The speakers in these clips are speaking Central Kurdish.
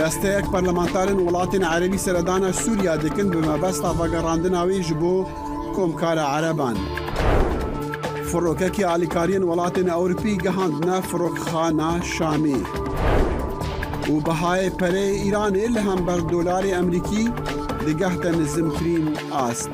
دەستەیەک پەرلەمانتارن وڵاتین عەرەبی سەردانە سووریا دەکەن بە مەبەستا ڤەگەڕاندناوی ji بۆ کۆمکارە عەرەبان. فڕۆکەکی ئالیکاریên وڵاتên ئەوروپی گەهاندنە فڕۆکخانە شامی. û bihayê pereyê Îranê li hember dolarê Emerîkî digehte nizmtirîn ast.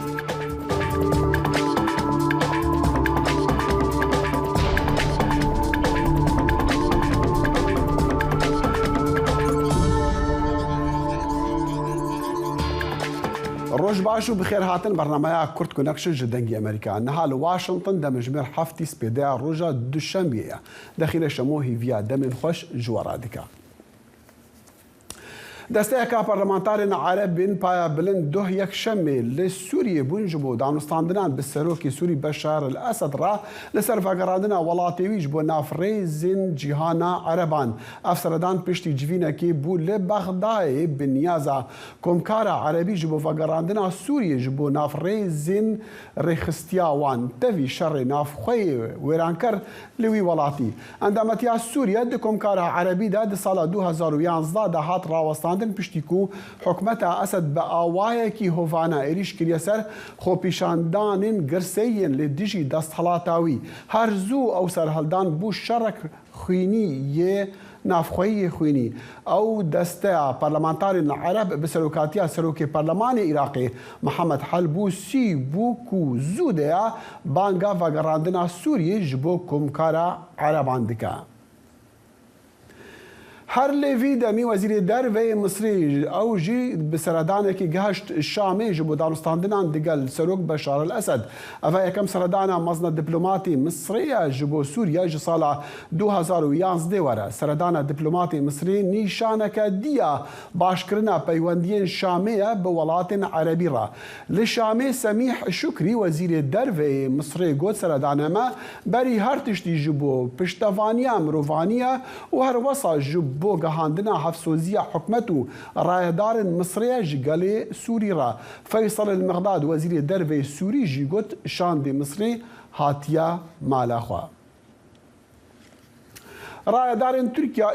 ڕۆژ باش و بخێر هاتن بەرنامەیە کورد کۆنەکشن ji dengê Amerîka niha li Washington demejmêr heftî spêdeya roja duşembiyê ye. Dexîle şemo hîviya demên xweş ji we radike. دەستەیەکە پەرلەمانتارên عەرەبên پایە bilind doh yekşemê li Sûriyê bûn ji bo danûstandina bi serokê Sûrî Beşar el-Esed re li ser vegerandina welatê wî ji bo navrêzên cîhana Ereban. Ev seredan piştî civînekê bû li Bexdayê bi niyaza Komkara Erebî ji bo vegerandina Sûriyê ji bo navrêzên rêxistiya wan tevî şerê navxweyê wêrankir li wî welatî. Endametiya Sûriye di Komkara Erebî de di sala 2011 de hat rawestan piştî ku hikûmeta Esed bi awayekî hovana êrîş kiriye ser xwepîşandanên girseyên li dijî desthelata wî. Her zû ew serhildan bû şerek xwînî yê navxweyî xwînî. Ew desteya Perlemantarên Ereb bi serokatiya Serokê Perlemanê Iraqê Mihemed Helbûsî bû ku zû de ya banga vegerandina Sûriyê ji bo Komkara Ereban dike. هر لێڤی دەمی وەزیرê derveyê Misrê ew jî bi seredanekî geheşt Şamê ji bo danûstandinan digel Serok Beşar el-Esed. Ev yekem seredana mezna diplomatê Misrê ye ji bo Sûriye ji sala 2011 were. Seredana diplomatê Misrê nîşaneke diya başkirina peywendiyên Şamê ye bi welatên Erebî re. Li Şamê Semîh Şukrî wezîrê derveyê Misrê got seredana me berî her tiştî ji bo piştevaniya mirovaniye û her wesa ji bo gehandina hevsoziya hikûmet û rayedarên Misrê ji gelê Sûrî re. Feysal el-Miqdad wezîrê derveyê Sûrî jî got şandê Misrê hatiye mala xwe. Rayedarên Tirkiye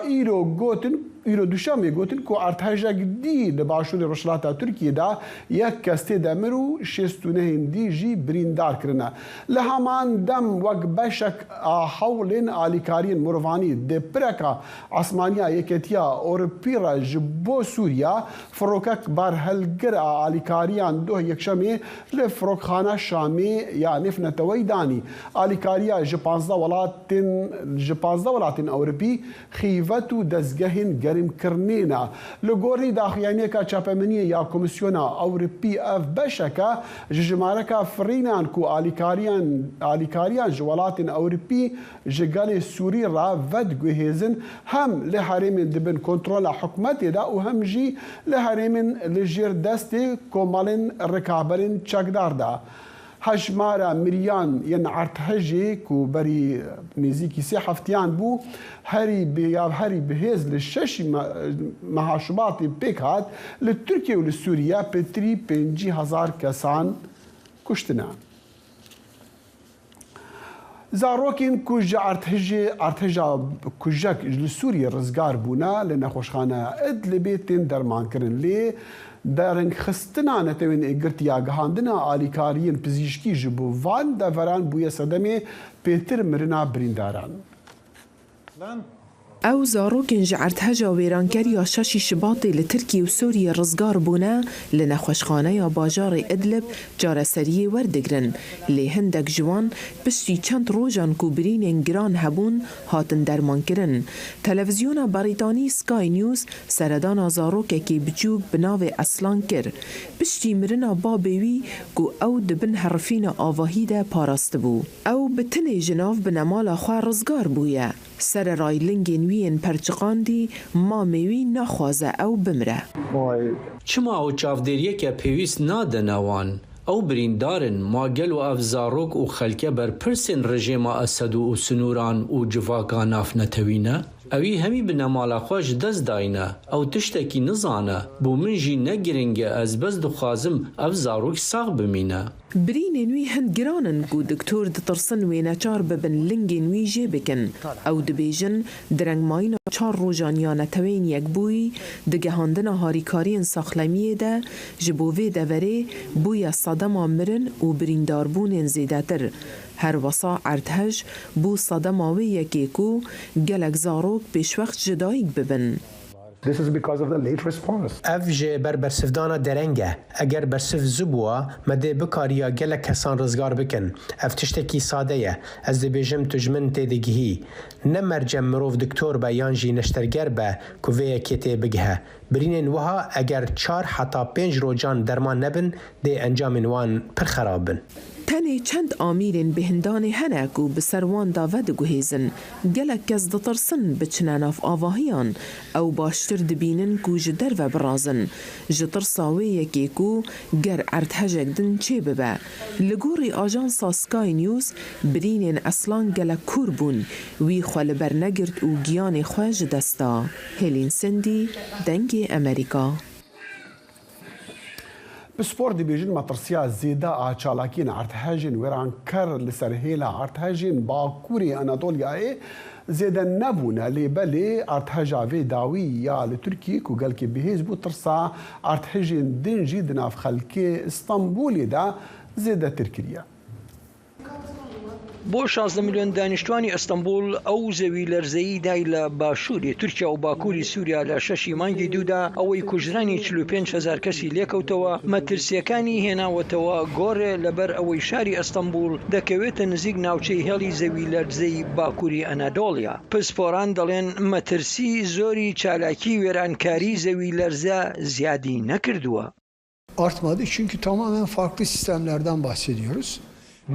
îro duşemê gotin ku artehejek dî li başûrê Rojhilata Tirkiyê de yek kes tê demir û 69 dî jî birîndar kirine. Li heman dem wek beşek a hewlên alîkariyên mirovanî dê pireka esmaniya Yeketiya Ewropî re ji bo Sûriya firokek berhelgir a alîkariyan doh yekşemê li firokxana Şamê ya nêfneteweyî danî. Alîkariya ji 15 welatên Ewropî xîvet û dezgehên gerîmkirinê li gorî daxuyaniyeka çapemeniyê ya Komîsyona Ewropî ev beşeke ji jimareka firînan ku alîkariyan ji welatên Ewropî ji gelê Sûrî re vediguhêzin hem li herêmên dibin kontrola hikûmetê de û hem jî li herêmên li jêr destê komalên rikaberên çekdar de. Hejmara miriyan yên ertehejê ku berî nêzîkî sê heftiyan bû herî bihêz li 6 meha Şubatê pêk hat li Tirkiye û li Sûriye pêtirî 50,000 kesan kuştine. Zarokên ku ji erteja kujek li Sûriye rizgar bûne li nexweşxaneya Idlibê tên dermankirin lê derengxistina netewên êgirtiya gehandina alîkariyên pizîşkî ji bo van deveran bûye sedemê pêtir mirina birîndaran. ئەو زارۆکên ji erdheja wêrankeriya 6 Şibatê li Tirkiye û Sûriye rizgar bûne li nexweşxaneya bajarê Idlib careseriyê werdigirin. Lê hindek ji wan piştî çend rojan ku birînên giran hebûn hatin dermankirin. Televizyona Brîtanî Sky News seredana zarokekê biçûk bi navê Eslan kir. Piştî mirina babê wî ku ew dibin herifîna avahî de parastibû. Ew bi tinê ji nav bi nemala xwe rizgar bûye. Sererayê lingên wî yên perçiqandî mamê wî naxwaze ew bimire. Çima ew çavderiyeke pêwîst nade wan? Ew birîndarin magel û ev zarok û xelke berpirsên rejêma Esed û Sinûran û civaka navnetewî ne? Evî hemî bi nemala xwe ji dest dayîne. Ew tiştekî nizane. Bû min jî ne giring e ez bes dixwazim ev zarok sax bimîne. برین وی هند گرانن کو دکتور دترسن وینا چار ببن لنگین وی جی بکن او دبیجن درنگ ماینا چار روجانیانه توین یک بوی دگهاندن هاریکارین ساخلمیه ده جبووی دوره بوی صدم آمرن و برینداربون زیده تر هر وصا ارتهج بو صدم آوی یکی کو گلک زاروک پیش وقت جدایک ببن. This is because of the late response. اف جه بر برسفدانا درنگه اگر برسف زبوا مده بکاریا گله کسان رزگار بکن اف تشتکی ساده یه از دبیجم تجمن تیدگیهی نمرجم مروف دکتور با یانجی نشترگر با کووه کتی بگه برینن وها اگر 4 حتی 5 روجان درمان نبن ده انجام وان پر خرابن. تنی چند آمیرین بهندان هنک و بسروان داود گوهیزن گلک کس دترسن بچناناف آواهیان او باشتر دبینن کو جدر و برازن جتر ساوی یکی کو گر ارتهجک دن چه ببه لگوری آجانسا سکای نیوز برینین اصلان گلک کور بون وی خوال برنگرد و گیان خواج دستا. هلین سندی دنگ امریکا. بسپور دبیجن مطرسیا زیده آچالاکین ارتهاجین ویرانکر لسرهیلا ارتهاجین باکوری انادولیای زیده نبونه لیبلی ارتهاجاوی داوی یا لترکی کو گل که بهیز بو ترسا ارتهاجین دنجی دناف خلکی استانبولی دا زیده ترکیه. بۆ 16 میلیۆن دانیشتوانی ئەستەمبول ئەو زەوی لەرزەیی دای لە باشووری تورکیا و باکووری سووریا لە 6 مانگی دوودا ئەوەی کوژرانی 45,000 کەسی لێکەوتەوە مەترسیەکانی هێناوەتەوە گۆڕێ لەبەر ئەوەی شاری ئەستەمبول دەکەوێتە نزیک ناوچەی هێڵی زەوی لەرزەی باکووری ئەنادۆڵیا. پسپۆران دەڵێن مەترسی زۆری چالاکی وێرانکاری زەوی لەرزە زیادی نەکردووە. Artmadı çünkü tamamen farklı sistemlerden bahsediyoruz.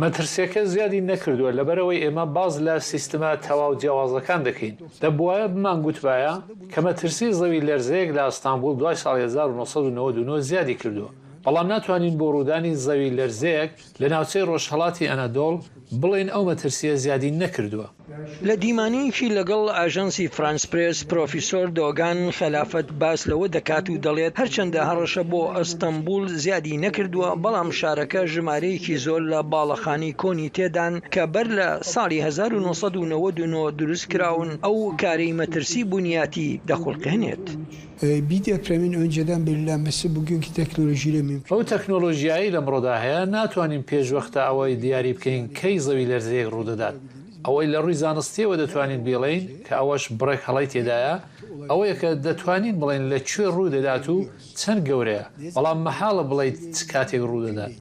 مەترسیەکە زیادی نەکردووە لەبەرەوەی ئێمە باز لە سیستمە تەواو جیاوازەکان دەکەین. دەبوایە بمان گوتوایە کە مەترسی زەوی لەرزەیەک لە ئەستانبول دوای ساڵی 1999 زیادی کردووە. بەڵام ناتوانین بۆ ڕوودانی زەوی لەرزەیەک لە ناوچەی ڕۆژهەڵاتی ئەنادۆڵ بڵێن ئەو مەترسیە زیادی نەکردووە. لە دیمانەیەکی لەگەڵ ئاژانسی فرانس پرێس پرۆفیسۆر دۆگان خەلافەت باس لەوە دەکات و دەڵێت هەرچەندە هەڕەشە بۆ ئەستەمبول زیادی نەکردووە بەڵام شارەکە ژمارەیەکی زۆر لە باڵەخانی kۆنی تێدان کە بەر لە ساڵی 1999 دروست کراون ئەو کارەی مەترسی بنیاتی دەخولقێنێت. Bir depremin önceden belirlenmesi bugünkü teknolojiyle mümkün. ئەو تەکنۆلۆژیایی لەمڕۆدا هەیە ناتوانین پێشوەختە ئەوەی دیاری بکەین کەی زەوی لەرزەیەک ڕوودەدات. ئەوەی لە ڕووی زانستیەوە دەتوانین بڵێین کە ئەوەش بڕێک هەڵی تێدایە ئەوەیە کە دەتوانین بڵێن لەکوێ ڕوودەدات و چەند گەورەیە بەڵام مەحاڵە بڵێیت چ کاتێک ڕوودەدات.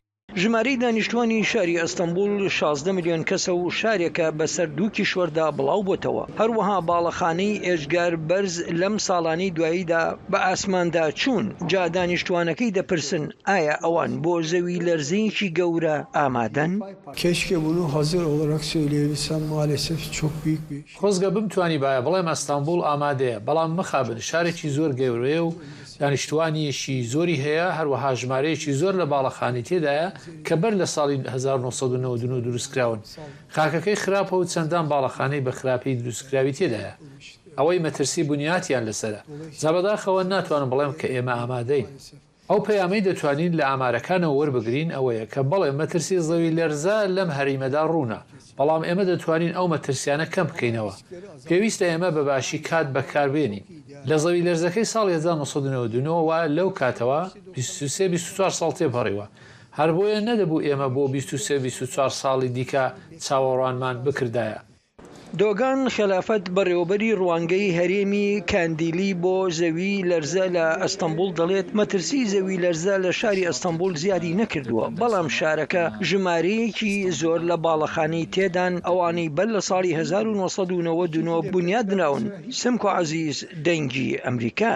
ژمارەی دانیشتوانی شاری ئەستەمبول 16 میلیۆن کەسە و شارێکە بەسەر 2 کیشوەردا بڵاو بۆتەوە. هەروەها باڵەخانەی ئێژگار بەرز لەم ساڵانی دواییدا بە ئاسماندا چوون. جا دانیشتوانەکەی دەپرسن ئایا ئەوان بۆ زەوی لەرزەیەکی گەورە ئامادەن؟ Keşke bunu hazır olarak söyleyebilsem maalesef çok büyük bir iş. خۆزگە بمتوانی باە بڵێم ئەستانبول ئامادەیە بەڵام مخابن شارێکی زۆر گەورەیە و دانیشتوانیشی زۆری هەیە هەروەها ژمارەیەکی زۆر لە باڵەخانی تێدایە کە بەر لە ساڵی 1999 دروستکراون. خاکەکەی خراپە و چەندان باڵەخانەی بە خراپی دروستکراوی تێدایە. ئەوەی مەترسی بنیاتیان لەسرە. زەبەداخەوە ناتوانم بڵێم کە ئێمە ئامادەین. ئەو پەیامەی دەتوانین لە ئامارەکانەوە وەربگرین ئەوەیە کە بەڵێ مەترسی زەوی لەرزە لەم هەریمەدا ڕوونە. بەڵام ئێمە دەتوانین ئەو مەترسیانە کەم بکەینەوە. پێویستە ئێمە بەباشی کات بەکاربێنین. لە زەوی لەرزەکەی ساڵی 1999 لەو کاتەوە 23-24 ساڵ تێپەڕیوە. هەر بۆیە نەدەبوو ئێمە بۆ 23-24 ساڵی دیکە چاوەڕوانمان بکردایە. دۆگان خلافەت بەڕێوەبەری ڕوانگەی هەرێمی کاندیلی بۆ زەوی لەرزە لە ئەستەمبول دەڵێت مەترسی زەوی لەرزە لە شاری ئەستەمبول زیادی نەکردووە بەڵام شارەکە ژمارەیەکی زۆر لە باڵەخانی تێدان ئەوانەی بەر لە ساڵی 1999 بنیادنراون. سمکۆ عەزیز دەنگی ئەمریکا.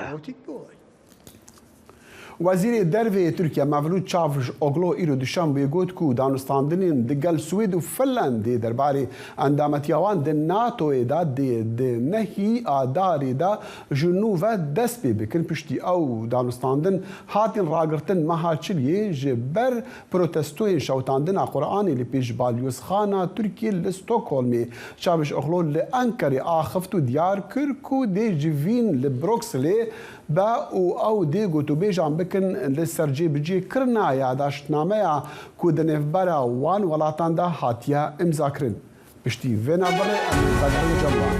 وزیر درve Türkiye Mevlût Çavuş Oglo îro duşanbê got ku danûstandinên di gel Swêd û Finlandê derbarê endametiyawan di NATOyê da dê nehî adarê da ji nû ve dest pê bikin piştî ew danûstandin hatin ragirtin meha Çiliyê ji ber protestoyên şewtandina Qur'anê li pêş balyozxana Tirkiye li Stockholmê. Çavuş Oglo li Enkerê axift û diyar kir ku dê ji vîn li Brukselê be û ew dê gotûbêjan بکن لسر جێبجێ کردنا یادداشتنامەیە کو di nêvbera wan welatan de hatiye imzakirin. Piştî vê navberê Qedirî Cemlan.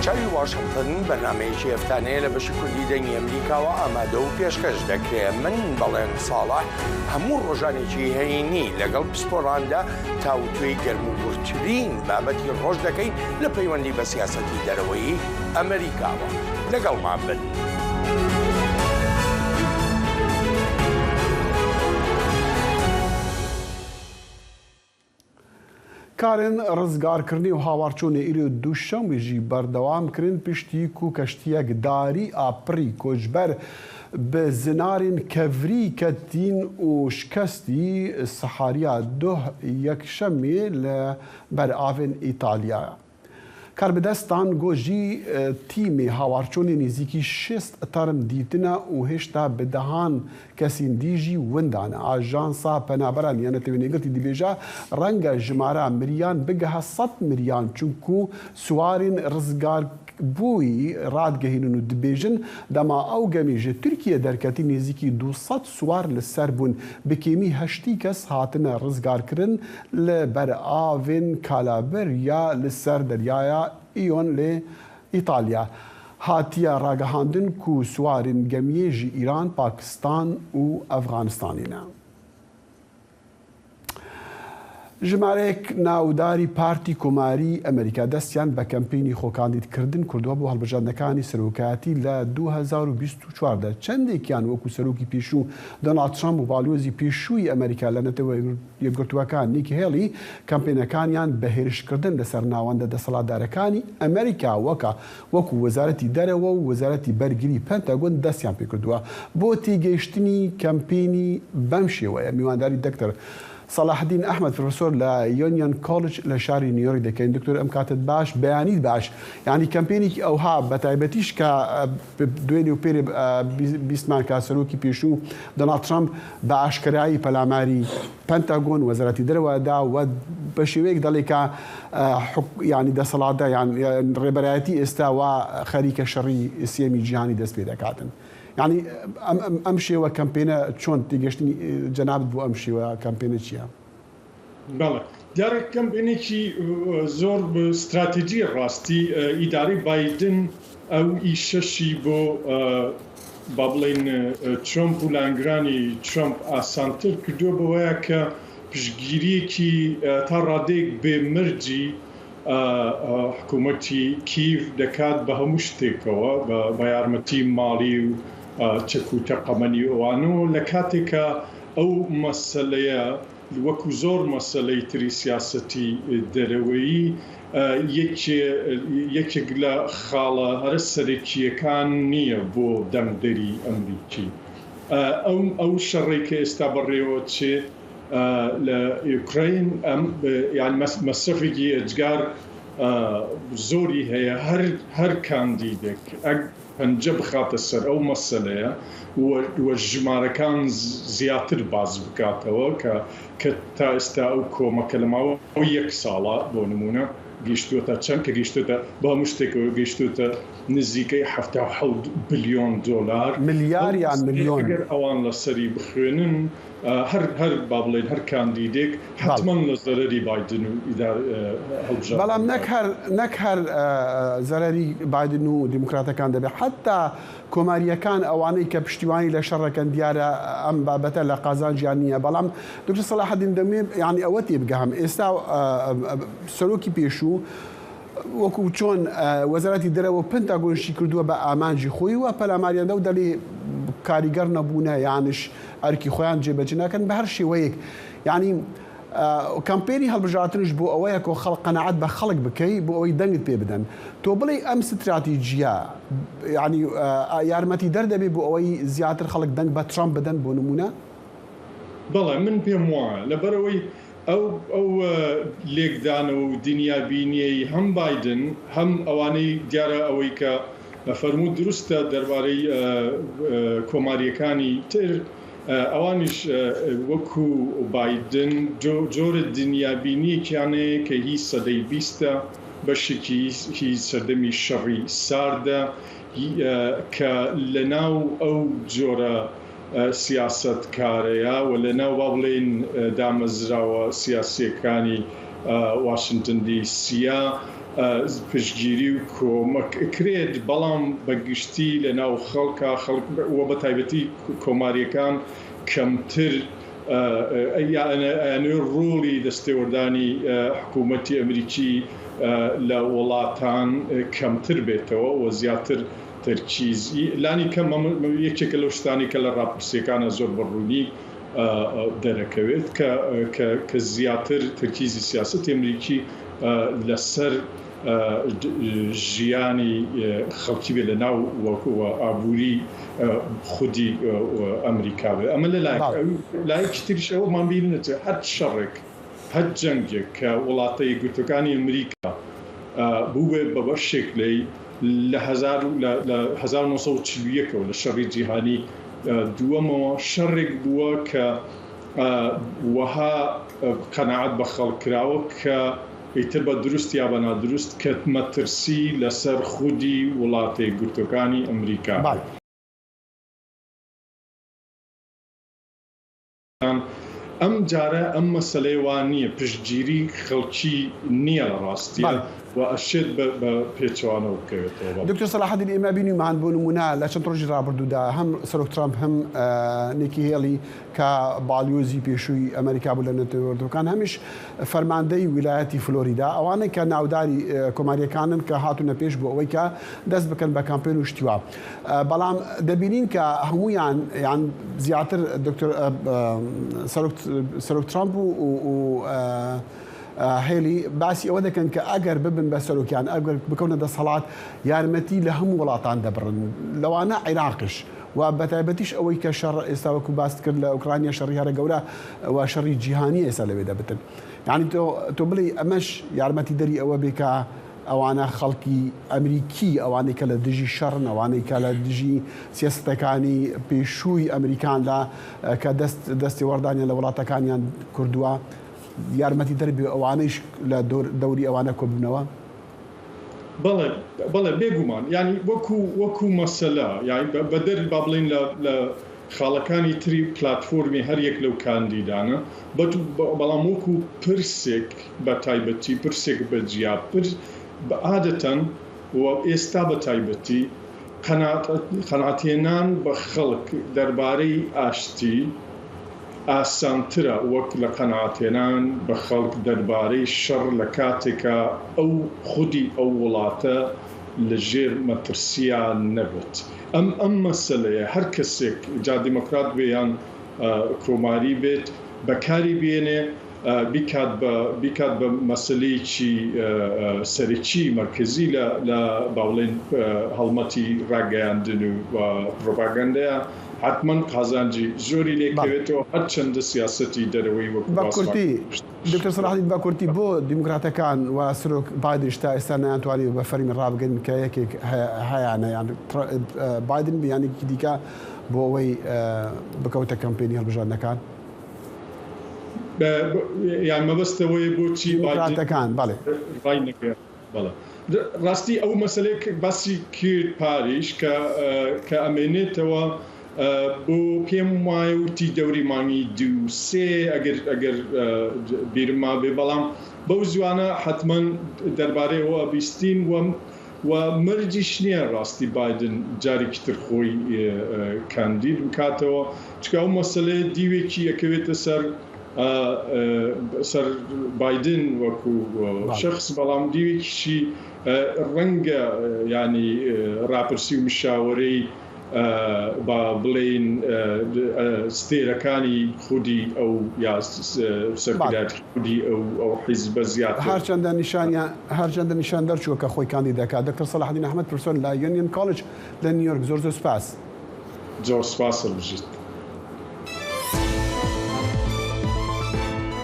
چاوی واشنگتن بەرنامەیەکی هەفتانەیە لە بەشی کوردی دەنگی ئەمریکاوە ئامادە و پێشکەش دەکرێت. من بەڵێن ساڵح هەموو ڕۆژانێکی هەینی لەگەڵ پسپۆڕاندا تاوتوێی گەرموگورترین بابەتی ڕۆژ دەکەین لە پەیوەندی بە سیاسەتی دەرەوەی ئەمریکاوە. لەگەڵمان بن. Karên rizgarkirinê û hawarçûnê îro duşemê jî berdewam kirin piştî ku keştiyek darî a pirî koçber bi zinarên kevrî ketîn û şikestî sihariya duh yekşemê li ber avên Îtalyaya. Karbidestan got jî tîmê hawarçûnê nêzîkî 6 tarm dîtine û hêşta bi dehan kesên dî jî windan e. Ajansa Penaberan Yanetê Wênêgirtî dibêje renga jimara miriyan bigehe 100 miriyan çunku siwarên rizgarbûyî radgehînin û dibêjin dema ew gemê ji Tirkiye derketî nêzîkî 200 siwar li ser bûn. Bi kêmî 8 kes hatine rizgarkirin li ber avên Kalabria li ser deryaya Iyon lê İtalya. Hatiye ragihandin ku siwarên gemiyê ji İran, Pakistan û Efganistanê ne. Jimarek navdarî Partî Komarî Amerîka destiyan bi kempênî xwekandîtkirdin kurdwe bû hilbijarnekanî serokayatî li 2024 de. Çendekiyan wekû serokî pêşû Donald Trump û balyozî pêşûyî Amerîka li netewê yekgirtwekan Nikki Haley kempênekaniyan bi hêrişkirdin li ser navenda deshilatdarekanî Amerîka wekû Wezaretî Derve û Wezaretî Bergirî Pentagon destiyan pê kirduwe. Bo têgehiştinî kempênî bem şêweye mîwandarî Dr. صلاحالدین احمد پروفسور لا یونیون کالج لشاری نیویورک دکین دکتور امکاتت باش بیانیت باش یعنی کمپینی او ها بتایبتیش که دویلی و پیر بیستمان که سروکی پیشو دونالد ترامپ با اشکرایی پلاماری پنتاگون وزارتی دروا دا و بشویک دلی که یعنی دسلاده یعنی ربرایتی استوا خریک شری سیمی جهانی دست پیدا کردن. يعني امشي وكامبينا شلون تيجي جناب بو امشي وكامبينا شيا بله دار كامبينا شي زور باستراتيجيه راستي اداري بايدن او يششي بو بابلين ترامب ولانغراني ترامب اسانتر كدو بواك بشگيري كي تراديك بمرجي حكومتي كيف دكات بهمشتكوا بيارمتي مالي چەکو تەقەمەنی ئەوانە لە کاتێکە ئەو مەسەلەیە وەکو زۆر مەسەلەی تری سیاسەتی دەرەوەیی یەکێک لە خاڵە هەرە سەرەکیەکان نییە بۆ دەنگدەری ئەمریکی. ئەو شەڕێکە ئێستا بەڕێوە چێ لە ئوکراین یان مەسرفێکی ئەجگار زۆری هەیە هەر کاندیدێک پەنجە بخاتە سەر ئەو مەسەلەیە وە ژمارەکان زیاتر باز بکاتەوە کە تا ئێستا ئەو کۆمەکە لە ماوە یەک ساڵە بۆ نمونە گەیشتووەتە چەند کە گەیشتوێتە بە هەموو شتێکەوە گەیشتوێتە نزیکەی 77 بلیۆن دۆلار ملیار یان ملیۆن ئەگەر ئەوان لەسەری بخوێنن هەر با بڵێن هەر کاندیدێک حتمەن لە زەرەری بایدن و هەڵبژار بەڵام نەک هەر زەرەری بایدن و دیموکراتەکان دەبێت حتا کۆماریەکان ئەوانەی کە پشتیوانی لە شەڕەکەن دیارە ئەم بابەتە لە قازانجیان نییە بەڵام دکتۆر سەلاحەدین دەمێ یعنی ئەوە تێ بگەم ئێستا سەرۆکی پێشوو وەکو چۆن وەزارەتی دەرەوە پنتاگۆنشی کردووە بە ئامانجی خۆی و پەلاماریەندە و دەڵێ کاریگەر نەبوونە یانش ئەرکی خۆیان جێبەجێ ناکەن بە هەر شێوەیەک یعنی کەمپێنی هەڵبژارتنش بۆ ئەوەیە کۆ خەڵک قەنەعەت بە خەڵک بکەی بۆ ئەوەی دەنگت پێ بدەن تۆ بڵێ ئەم ستراتیجیە یعنی یارمەتی دەردەبێ بۆ ئەوەی زیاتر خەڵک دەنگ بە ترامپ بدەن بۆ نمونە بەڵێ من پێم وایە لەبەرەوەی ئەو لێکدانە و دنیابینیەی هەم بایدن هەم ئەوانەی دیارە ئەوەی کە فەرموو دروستە دەربارەی کۆماریەکانی تر ئەوانیش وەکو بایدن جۆرە دنیابینیەکیانەیە کە هی سەدەی بیستە بەشێکی هی سەردەمی شەڕی ساردە کە لەناو ئەو جۆرە سیاست کارەیە و لەناو با بڵێن دامەزراوە سیاسیەکانی واشنگتن دیسیە پشتگیری و کۆمەک کرێت بەڵام بەگشتی لەناو خەڵکە وە بە تایبەتی کۆماریەکان کەمتر ئەیانێ ڕۆڵی دەستێوەردانی حکوومەتی ئەمریکی لە وڵاتان کەمتر بێتەوە و زیاتر تەرکیزی لانی کەم یەکێکە لەو شتانی کە لە ڕاپرسیەکانە زۆر بەڕوونی دەرەکەوێت کە زیاتر تەرکیزی سیاسەتی ئەمریکی لەسەر ژیانی خەڵکی بێ لە ناو ئابووری خودی ئەمریکا بێ ئەمە لە لایەکی تریش ئەومان بینێتە هەر شەڕێک هەر جەنگێک کە وڵاتە یەکگرتوەکانی ئەمریکا بوو بێت بە بەشێک لەی لە 1940ەوە لە شەڕی جیهانی دووەمەوە شەڕێک بووە کە وەها قەناعەت بە خەڵک کراوە کە ئیتر بە دروست یا بە نادروست کە مەترسی لەسەر خودی وڵاتە یەکگرتوەکانی ئەمریکا ئەم جارە ئەم مەسەلەی وان نییە پشتگیری خەڵکی نییە لە ڕاستیە و ئەشێت بە پێچوانەوە بکەوێتەوە. دکتۆر سەلاحەدین ئێمە بینیمان بۆ نمونە لە چەند ڕۆژی ڕابردوودا هەم سەرۆک ترامپ هەم نیکی هێلی کە باڵیۆزی پێشووی ئەمریکا بوو لە نەتەوەردەکان هەمیش فەرماندەی ویلایەتی فلۆریدا ئەوانەی کە ناوداری کۆماریەکانن کە هاتوونە پێش بۆ ئەوەی کە دەست بکەن بە کامپێن و شتیوا بەڵام دەبینین کە هەمویان یان زیاتر دکتۆر سەرۆک ترامپ و هێلی باسی ئەوە دەکەن کە ئەگەر ببن بە سەرۆکیان ئەگەر بکەونە دەسەڵات یارمەتی لە هەموو وڵاتان دەبڕن لەوانە عێراقش و بەتایبەتیش ئەوەی کە شەڕ ئێستا وەکو باس کرد لە ئوکرانیا شەڕی هەرە گەورە و شەڕی جیهانی ئێستا لەوێ دەبتن یعنی تۆ بڵێ ئەمەش یارمەتی دەری ئەوە بێ کە ئەوانە خەڵکی ئەمریکی ئەوانەی کە لە دژی شەڕن ئەوانەی کە لە دژی سیاستەکانی پێشووی ئەمریکان لە کە دەستی وەردانیان لە وڵاتەکانیان کردووە یارمەتی دەربێ ئەوانەیش لە دەوری ئەوانە کۆبوونەوە؟ بەڵێ بێگومان ینی وەکو مەسەلە یانی بەدەر با بڵین لە خاڵەکانی تری پلاتفۆرمی هەر یەک لەو کاندیدانە بەڵام وەکو پرسێک بە تایبەتی پرسێک بەجیا عادەتەن و ئێستا بە تایبەتی قەناعەتهێنان بە خەڵک دەربارەی ئاشتی ئاسانترە وەک لە قەناعەتهێنان بە خەڵک دەربارەی شەڕ لە کاتێکە ئەو خودی ئەو وڵاتە لە ژێر مەترسیان نەبێت ئەم مەسەلەیە هەر کەسێک جا دیموکرات بێ یان کۆماری بێت بەکاری بێنێ بیکات بە مەسەلەیەکی سەرەکی مەرکەزی لە باوڵێن هەڵمەتی ڕاگەیاندن و پرۆپاگەندەیە حتمما قازانجی زۆری لێکەوێتەوە هەر چەندە سیاسەتی دەرەوەی وەکورتی دکتۆر سەلاحەدین بە کورتی بۆ دیموکراتەکان و سەرۆک بایدنش تا ئێستا نەیانتوانی بە فەرمی ڕابگەن کە یەکێک هەیەە یان بایدن بیانێکی دیکە بۆ ئەوەی بکەوتە کەمپێنی هەڵبژاردنەکان یان مەبەستەوەی بۆچی دیموکراتەکان بەڵێ ڕاستی ئەو مەسەلەیە باسی کرد پاریش کە ئەمێنێتەوە بۆ پێم وایە وتی دەوری مانگی دوو-سێ ئەگەر بیرما بێ بەڵام بەو زوانە حتمما دەربارەی ئەوە بیستین و مەرجیش نییە ڕاستی بایدن جارێکی تر خۆی کاندید بکاتەوە چکە ئەو مەسەلەیە دیوێکی یەکەوێتە سەر بایدن وەکو شخص بەڵام دیوێکیشی ڕەنگە ینی ڕاپرسی و مشاوەرەی با بڵێن ستێرەکانی خودی ئەو یا سەرکرداتی خودی ئەو حیزبە زیاتر هەرچەندە نیشان دەرچووە کە خۆی کاندید دەکات. دکتۆر سەلاحەدین ئەحمەد پرسۆن لە یونیۆن کۆلج لە نیویۆرک زۆر سوپاس. زۆر سوپاس بژیت.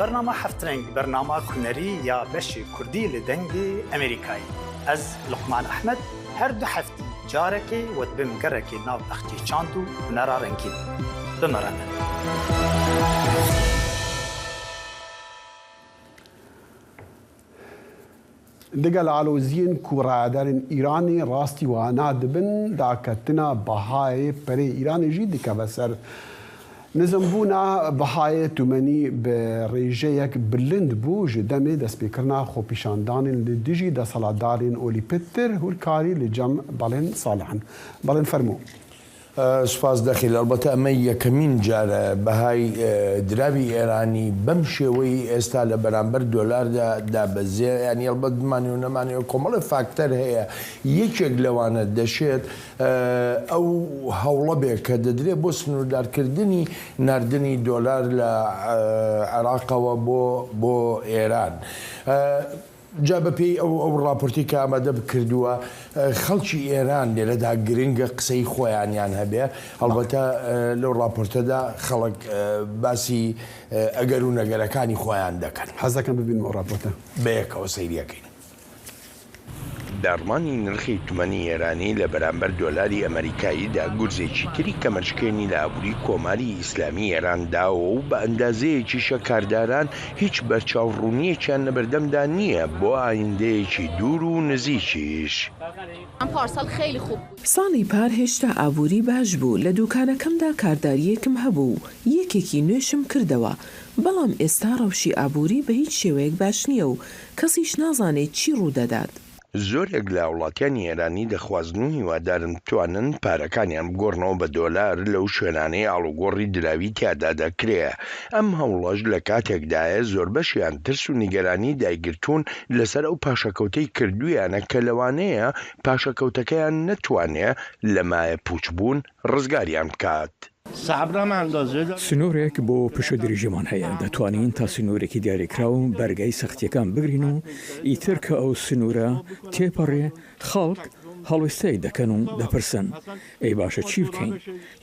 برنامه هفترنگ برنامه کنری یا بشی کردی لدنگی امریکایی از لقمان احمد هر دو هفته جارکی و بمگرکی ناو اختی چاندو نرارنگی بمرانه. دقل علوزين كورادر إيراني راستي واناد بن داكتنا بهاي بري إيراني جيدك بسر نزمبونا بهاي تومني بريجيك بلند بو جدامي دا سبيكرنا خو بيشاندان لديجي دا صلادارين أولي بيتر هو الكاري لجم بالين صالحا بالين فرمو سپاس دەخیل ئەلبەتە ئەمە یەکەمین جارە بەهای دراوی ئێرانی بەم شێوەی ئێستا لە بەرامبەر دۆلاردا دابەزێ ینی ئەلبەت بمانێ و نەمانێ کۆمەڵە فاکتەر هەیە یەکێک لەوانە دەشێت ئەو هەوڵە بێ کە دەدرێت بۆ سنووردارکردنی ناردنی دۆلار لە عێراقەوە بۆ ئێران. جا بەپێی ئەو ڕاپۆرتی کە ئامادە بکردووە خەڵکی ئێران لێرەدا گرنگە قسەی خۆیانیان هەبێ هەڵبەتە لەو ڕاپۆرتەدا خەڵک باسی ئەگەر و نەگەرەکانی خۆیان دەکەن. حەزەکەم ببین ئەو ڕاپۆرتە بەیەکەوە سەیریەکەین. دارمانی نرخی تومەنی ئێرانی لە بەرامبەر دۆلاری ئەمریکاییدا گورزێکی تری کەمەشکێنی لە ئابووری کۆماری ئیسلامی ئێرانداوە و بە ئەندازەیەکیشە کارداران هیچ بەرچاوڕوونیەکیان لەبەردەمدا نییە بۆ ئایندەیەکی دوور و نزیکیش. ساڵی پار هێشتا ئابووری باش بوو لە دوکانەکەمدا کارداریەکم هەبوو یەکێکی نوێشم کردەوە بەڵام ئێستا ڕەوشی ئابووری بە هیچ شێوەیەک باش نییە و کەسیش نازانێت چی ڕوودەدات. زۆرێک لە وڵاتیانی ئێرانی دەخوازن و هیوادارن بتوانن پارەکانیان بگۆڕنەوە بە دۆلار لەو شوێنانەی ئاڵوگۆڕی دراوی تیادا دەکرێ. ئەم هەوڵەش لە کاتێکدایە زۆر بەشیان ترس و نیگەرانی دایگرتوون لەسەر ئەو پاشەکەوتەی کردویانە کە لەوانەیە پاشەکەوتەکەیان نەتوانێ لە مایە پوچبوون ڕزگاریان بکات. سنوورێک بۆ پشودریژەمان هەیە دەتوانین تا سنوورێکی دیاریکراو بەرگای سەختیەکان بگرین و ئیتر کە ئەو سنوورە تێپەڕێ خەڵک هەڵوێستای دەکەن و دەپرسن ئەی باشە چی بکەین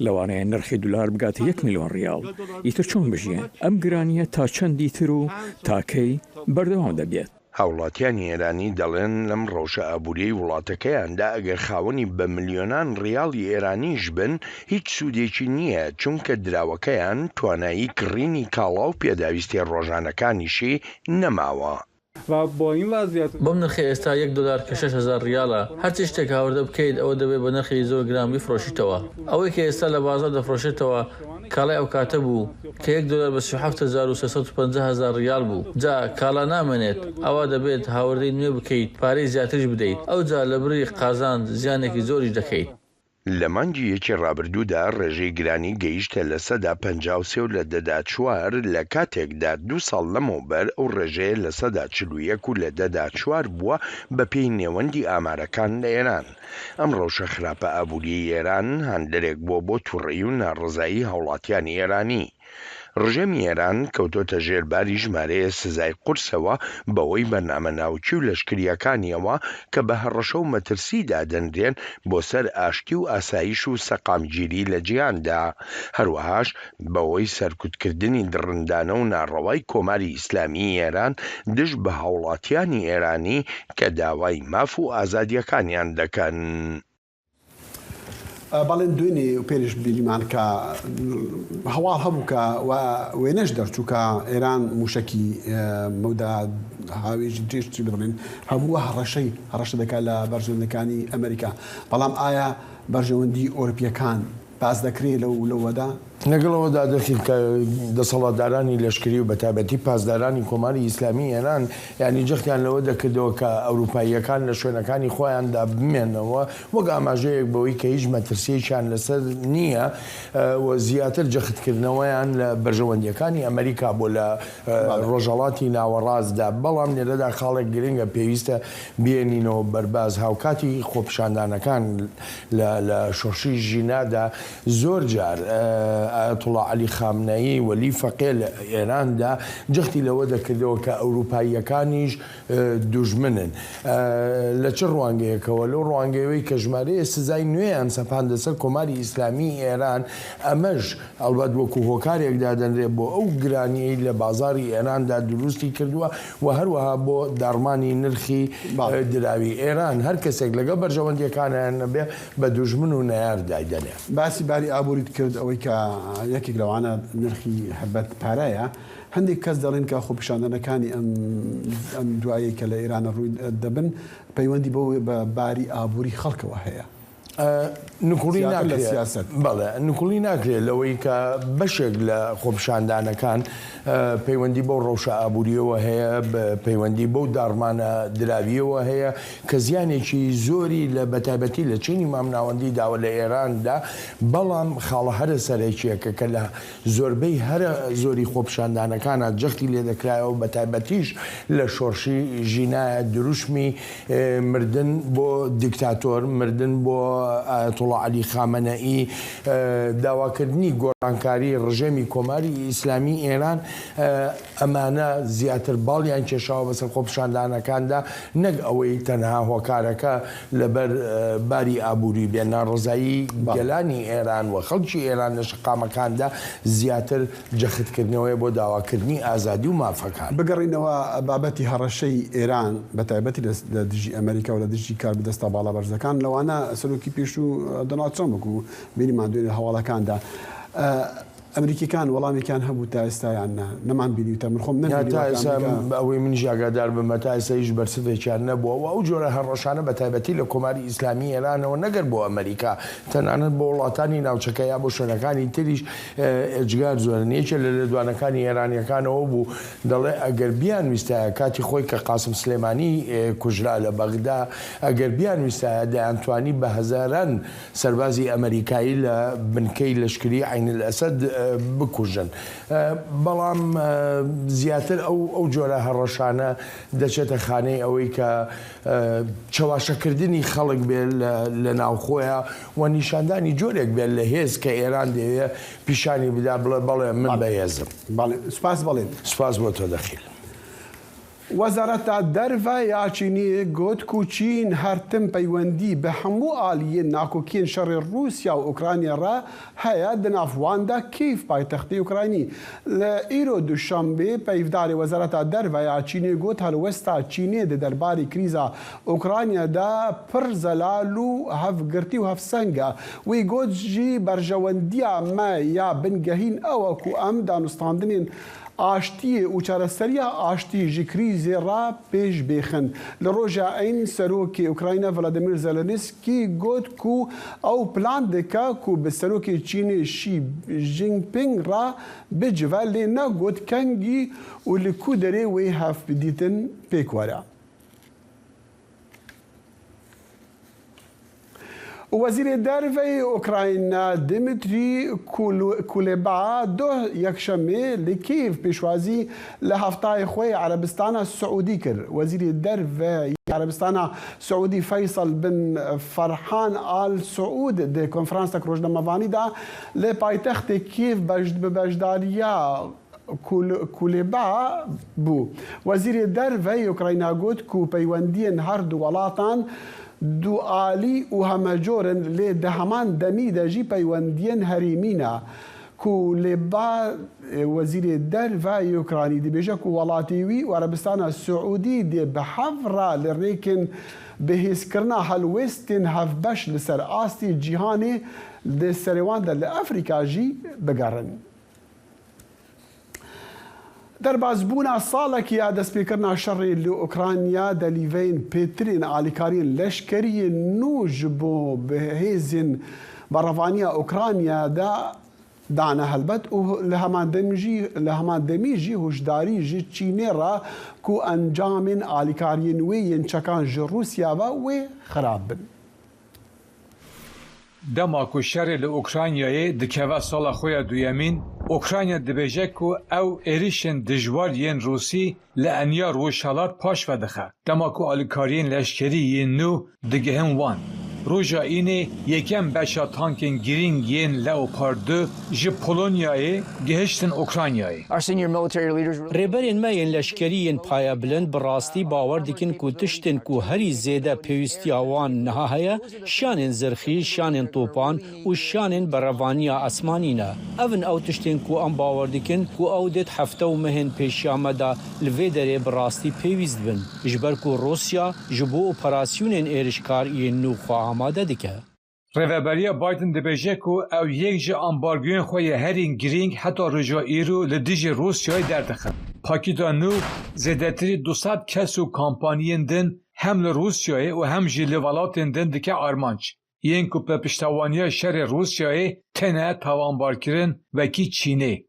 لەوانەیە نرخی دلار بگاتە 1 میلیۆن ریال ئیتر چۆن بژین ئەم گرانیە تا چەندی تر و تاکەی بەردەوام دەبێت. هاوڵاتیانی ئێرانی دەڵێن لەم ڕەوشە ئابووری وڵاتەکەیاندا ئەگەر خاوەنی بە ملیۆنان ریاڵی ئێرانیش بن هیچ سوودێکی نییە چونکە دراوەکەیان توانایی کڕینی کاڵا و پێداویستی ڕۆژانەکانیشی نەماوە. بۆم نرخی ئێستا 1 دلار کە 6,000 ریالە هەرچی شتێک هاوردە بکەیت ئەوە دەبێت بە نرخی زۆر گران بفرۆشیتەوە ئەوەی کە ئێستا لە بازار دەفرۆشێتەوە کاڵای ئەو کاتە بوو کە 1 دلار بە 7,350,000 ریال بوو جا کاڵا نامێنێت ئەوە دەبێت هاوردەی نوێ بکەیت پارەی زیاترش بدەیت ئەو جا لە بری قازان زیانێکی زۆریش دەکەیت. لە مانگی یەکی ڕابردوودا ڕێژەی گرانی گەیشتە لە 53 و لە دەدا 4 لە کاتێکدا 2 ساڵ لەمەوبەر ئەو ڕێژەیە لە 141 و لە دەدا 4 بووە بە پێی نێوەندی ئامارەکان لە ئێران. ئەم ڕەوشە خراپە ئابووری ئێران هەندێک بۆ تووڕێی و ناڕزایی هاوڵاتیانی ئێرانی. ڕژێمی ئێران کەوتۆتە ژێرباری ژمارەیە سزای قورسەوە بەوەی بەرنامە ناوچی و لەشکریەکانیەوە کە بە هەڕەشە و مەترسیدا دەنرێن بۆ سەر ئاشتی و ئاسایش و سەقامگیری لە جیهاندا هەروەهاش بەوەی سەرکوتکردنی دڕندانە و ناڕەوای کۆماری ئیسلامی ئێران دژ بە هاوڵاتیانی ئێرانی کە داوای ماف و ئازادیەکانیان دەکەن. بەڵێن دوێنێ و پێرش بیلیمان کە هەواڵ هەبوو کە وێنەش دەرچووکە ئێران موشکی مەودا هاوێژی درێژی بڵێن هەبووە هەڕەشە دەکات لە بەرژەوەندەکانی ئەمریکا بەڵام ئایا بەرژەوەندی ئۆروپیەکان باز دەکرێت لەوەدا؟ لەگەڵەوەدا دەخین کە دەسەڵاتدارانی لەشکری و بەتابەتی پاسدارانی کۆماری ئیسلامی ئێران ینی جەختیان لەوە دەکردەوە کە ئەوروپاییەکان لە شوێنەکانی خۆیاندا بمێنەوە وەک ئاماژەیەک بەوەی کە هیچ مەترسیەکیان لەسەر نییە و زیاتر جەختکردنەوەیان لە بەرژەوەندیەکانی ئەمریکا بۆ لە ڕۆژهەڵاتی ناوەڕاستدا بەڵام لێرەدا خاڵێک گرنگە پێویستە بێنینەوە بەرباز هاوکاتی خۆپیشاندانەکان لە شۆڕشی ژینادا زۆر جار ئایەتوڵا عەلی خامنەیی وەلی فەقێ لە ئێراندا جەختی لەوە دەکردەوە کە ئەوروپاییەکانیش دوژمنن لە چ ڕوانگەیەکەوە لەو ڕوانگەیەوەی کە ژمارەیە سزای نوێیان سەپاندە سەر کۆماری ئیسلامی ئێران ئەمەش ئەلبەت وەکو هۆکارێکدا دەنرێت بۆ ئەو گرانیەی لە بازاری ئێراندا دروستی کردووە و هەروەها بۆ دارمانی نرخی دراوی ئێران هەر کەسێک لەگە بەرژەوەندیەکانیان نەبێ بە دوژمن و نەیار دایدەنێ. باسی باری ئابووریت کرد ئەوەی کە یەکێک لەوانە نرخی هەبەت پارایە هەندێک کەس دەڵێن کە خۆپیشاندنەکانی ئەم دوایی کە لە ئێرانە ڕووی دەبن پەیوەندی بە باری ئابووری خەڵکەوە هەیە. بەڵێ نکوڵی ناکرێت لەوەی کە بەشێک لە خۆپیشاندانەکان پەیوەندی بۆ ڕەوشە ئابووریەوە هەیە پەیوەندی بەو داڕمانە دراویەوە هەیە کە زیانێکی زۆری لە بەتایبەتی لە چینی مامناوەندی داوە لە ئێراندا بەڵام خاڵە هەرە سەرێکیەکە کە لە زۆربەی هەرە زۆری خۆپیشاندانەکانە جەختی لێ دەکرایەوە بەتایبەتیش لە شۆڕشی ژینایە دروشمی مردن بۆ دیکتاتۆر مردن بۆ ئایەتوڵڵا عەلی خامەنەئی داواکردنی گۆڕانکاری ڕژێمی کۆماری ئیسلامی ئێران ئەمانە زیاتر باڵیان کێشاوە بەسەر خۆپیشاندانەکاندا نەک ئەوەی تەنها هۆکارەکە لەبەر باری ئابووری بێ ناڕزایی گەلانی ئێران و خەڵکی ئێران لە شقامەکاندا زیاتر جەختکردنەوەی بۆ داواکردنی ئازادی و مافەکان. بگەڕینەوە بابەتی هەڕەشەی ئێران بەتایبەتی لە دژی ئەمریکا و لە دژی کار بدەستە باڵا بەرزەکان لەوانە سەرۆکی پێش و دۆناڵد ترامپ و بینیمان دوێنێ هەواڵەکاندا ئەمریکیەکان وەڵامێکیان هەبوو تا ئێستایان نەمان بینیوتە من خۆم ئەوەی من ژاگادار بمە تا ئێستا هیچ بەرسەوێکیان نەبووە و ئەو جۆرە هەڕەشانە بەتایبەتی لە کۆماری ئیسلامی ئێرانەوە نەگەر بۆ ئەمریکا تەنانەت بۆ وڵاتانی ناوچەکە یا بۆ شوێنەکانی تریش ئێجگار زۆرن یەکێک لە لێدوانەکانی ئێرانیەکانەوە بوو دەڵێ ئەگەر بیان ویستایە کاتی خۆی کە قاسم سلێمانی کوژرا لە بەغدا ئەگەر بیان ویستایە دەیانتوانی بە هەزاران سەربازی ئەمریکایی لە بنکەی لەشکری عین الئەسەد بکوژن بەڵام زیاتر ئەو جۆرە هەڕەشانە دەچێتە خانەی ئەوەی کە چاواشەکردنی خەڵک بێت لە ناوخۆیە و نیشاندانی جۆرێک بێت لە هێز کە ئێران دەوێت پیشانی بدا بڵێ بەڵێ من بەهێزم. سوپاس بڵێن. سوپاس بۆ تۆ دەخیل. وەزارەتە دەرڤە چینی گوت و چین هەرتم پەیوەندی بە هەموو ئالیین ناکۆکیین شەڕی رووسیا و ئوکرانیا ڕە هەیە دنافواندا کیف پایتەختی ئوکراینی لە ئیرۆ دوشەمبێ پەیفداری وەزارەتە دەرڤە چینی گوت هەلوەستا چینێ دە دەرباری کریزا ئوکرانیادا پڕ زەلال و هەفگرتی و هەفسەنگە وی گوت ژی بەرژەوەندیە مە یا بنگەهین ئەوە کو ئەم دانوستاندنین ئاشتی و چارەسەریە ئاشتی ژی کریزێ ڕا پێش بێخن لە ڕۆژە ئەین سەرۆکی ئوکراینە ڤلادیمیر زەلەنسکی گوت کو ئەو پلان دکە کو بە سەرۆکی چینی شی ژینپینگ ڕا بجڤە لێ نەگوت کەنگی و لە کو دەرێ وێ هەف بدیتن پێکوەرە. وزیر دەرڤەی ئۆکراینە دیمیتری کولێبا دۆ یەکشەمێ لە کیڤ پێشوازی لە هەفتای خۆی عەرەبستانە سعودی کرد. وەزیری دەرڤەی عەرەبستانە سعودی فەیسەڵ بن فەرحان ئال سعود دە کۆنفرانسە ڕۆژنامەوانیدا لە پایتەختی کیڤ بە بەشداریە کولێبا بوو. وەزیری دەرڤەی ئۆکراینە گوت کو پەیوەندیên هەردوو وڵاتان دوعالی و هەمەجۆرن لێ دە هەمان دەمی دەژی پەیوەندیên هەرێمینە کولێبا وەزیری دەرڤای ئوکرانی دەبێژە و وڵاتی وی و عەرەبستانە سعودی دێ بە حەڤڕا لە ڕێکن بەهێزکردنا هەلوێستên هەفبەش لەسەر ئاستی جیهانê دە سەرێواندا لە ئەفریقا jî بگەڕن. دەربازبوونا ساڵێکی دەستپێکردنا شەڕی لە ئوکرانیا دەلیڤین پێترین ئالیکاریین لەشکریە نوژ بۆ بەهێزین بەڕەوانیە ئوکرانیادا دانە هەلبەت و لە هەماندەمیژی هۆشداری ژی چینێ ڕا کو ئەنجامین ئالیکاریین وێیên چەکان ji رووسیاوە wê خراب بن. Dema ku şerê li Ukraynayê dikeve sala xwe ya duyemîn, Ukrayna dibêje ku ew êrişên dijwar yên Rûsî li eniya rojhilat paş vedixe. Dema ku alîkariyên leşkerî yên nû digihin wan. Roja înê yekem beşa tankên girîng yên Leopard 2 ji Polonyayê gihiştin Ukraynayê. Rêberên me yên leşkerî yên paya bilind bi rastî bawer dikin ku tiştên ku herî zêde pêwîstiya wan niha heye şanên zirxî, şanên topan û şanên berevaniya esmanî ne. Evin ew tiştên ku em bawer dikin ku ew dêt hefte û mehên pêşiya me da li vê derê bi rastî pêwîst bin ji ber ku Rûsya ji bo operasyonên êrişkar yên nû xwe amade dike. Rêveberiya Biden dibêje ku ew yek ji ambargoyên xwe yê herîn girîng heta rêja îro li dijî Rusyayê derdixin. Pakîta nû zêdetirî 200 kes û kampaniyên din hem li Rusyayê û hem jî li welatên din dike armanc. Yên ku bi piştevaniya şerê Rusyayê têne tawanbarkirin wekî Çînê.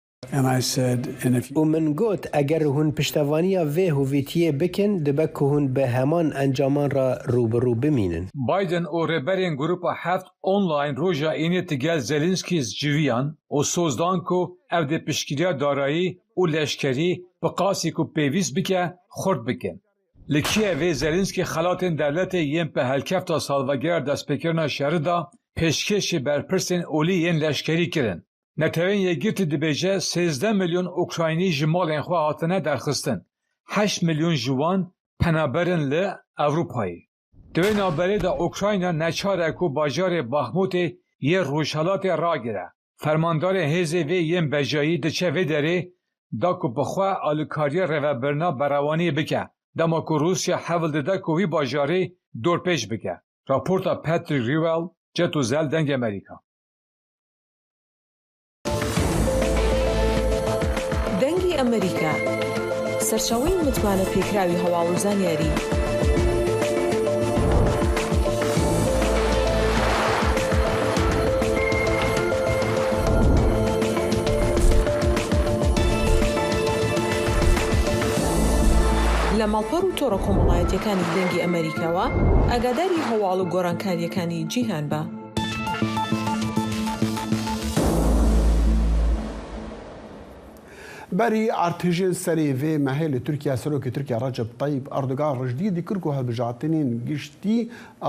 û min got eger hûn piştevaniya vê hûvîtiyê bikin dibe ku hûn bi heman encaman re rûbirû bimînin. Biden û rêberên Grupa Heft online roja ênê tigel Zelenskî civiyan û sozdan ku ev dê piştgiriya darayî û leşkerî bi qasî ku pêwîst bike xurt bikin. Li Kiyevê Zelenskî xelatên devletê yên pehelkefta salvegera destpêkirina şerê da pêşkêşî berpirsên olî yên leşkerî kirin. Netewên Yekgirtî dibêje 13 milyon Ukraynî ji malên xwe hatine derxistin. 8 milyon ji wan penaberin li Ewropayê. Di wê naberê de Ukrayna neçare ku bajarê Baxmutê yê rojhilatê ragire. Fermandarê hêzê vê yên bejayî diçe vê derê da ku bi xwe alîkariya rêvebirina berewaniyê bike. Dema ku Rusya hevil dide ku vî bajarê dorpêş bike. Raporta Patrick Rivel, Cet û Zel deng Amerîka. دەنگی ئەمریکا سەرچاوەی متمانە پێکراوی هەواڵ و زانیاری لە ماڵپەڕ و تۆڕە کۆمەڵایەتیەکانی دەنگی ئەمریکاوە ئاگاداری هەواڵ و گۆڕانکاریەکانی جیهان بە. بەری ئارتژێن سەرێ vê mehê li Tirkiye Serokê Tirkiye Recep Tayyip Erdogan rijdî dikir ku hilbijartinên giştî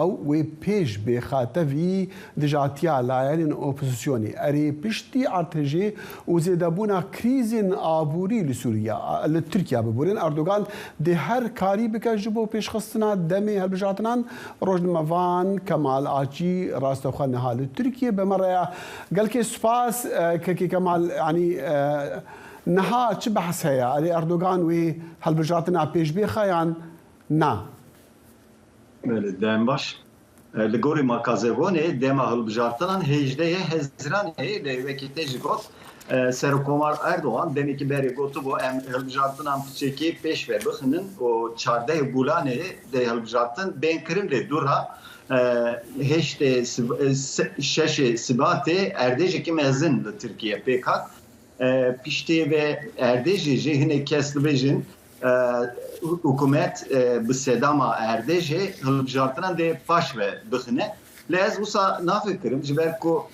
ew wê pêş bêxetevî dijatiya layerên opozisyonê. Erê piştî artêjê û zêdebûna krîzên aborî li Sûriya li Tirkiye biborên Erdogan dê her karî bike ji bo pêşxistina demê hilbijartinan. Rojnamevan Kemal Açî rastexwe niha li Tirkiye bi me re ya gelkê spas kekê Kemal yanî نها چه بحث هيا علي أردوغان وي هالبجاتنا بيش بيخا يعني نا دائم باش لغوري ماكازيغوني دائما هالبجاتنا هجده هزران هي لوكي تجيغوت سركومار اردوغان دمي كي بري غوتو بو ام هالبجاتنا بشيكي بيش و بخنن و 14 بولانه ده هالبجاتن بين كريم له دورا هشته شش سباته ارديجي كي مزن لتركيا بيكات piştê ve erdêjê jê hinek kes dibêjin hikûmet bi sedama erdêjê hilbijartinan dê paş ve bixine. Lê ez wisa nafikirim ji ber ku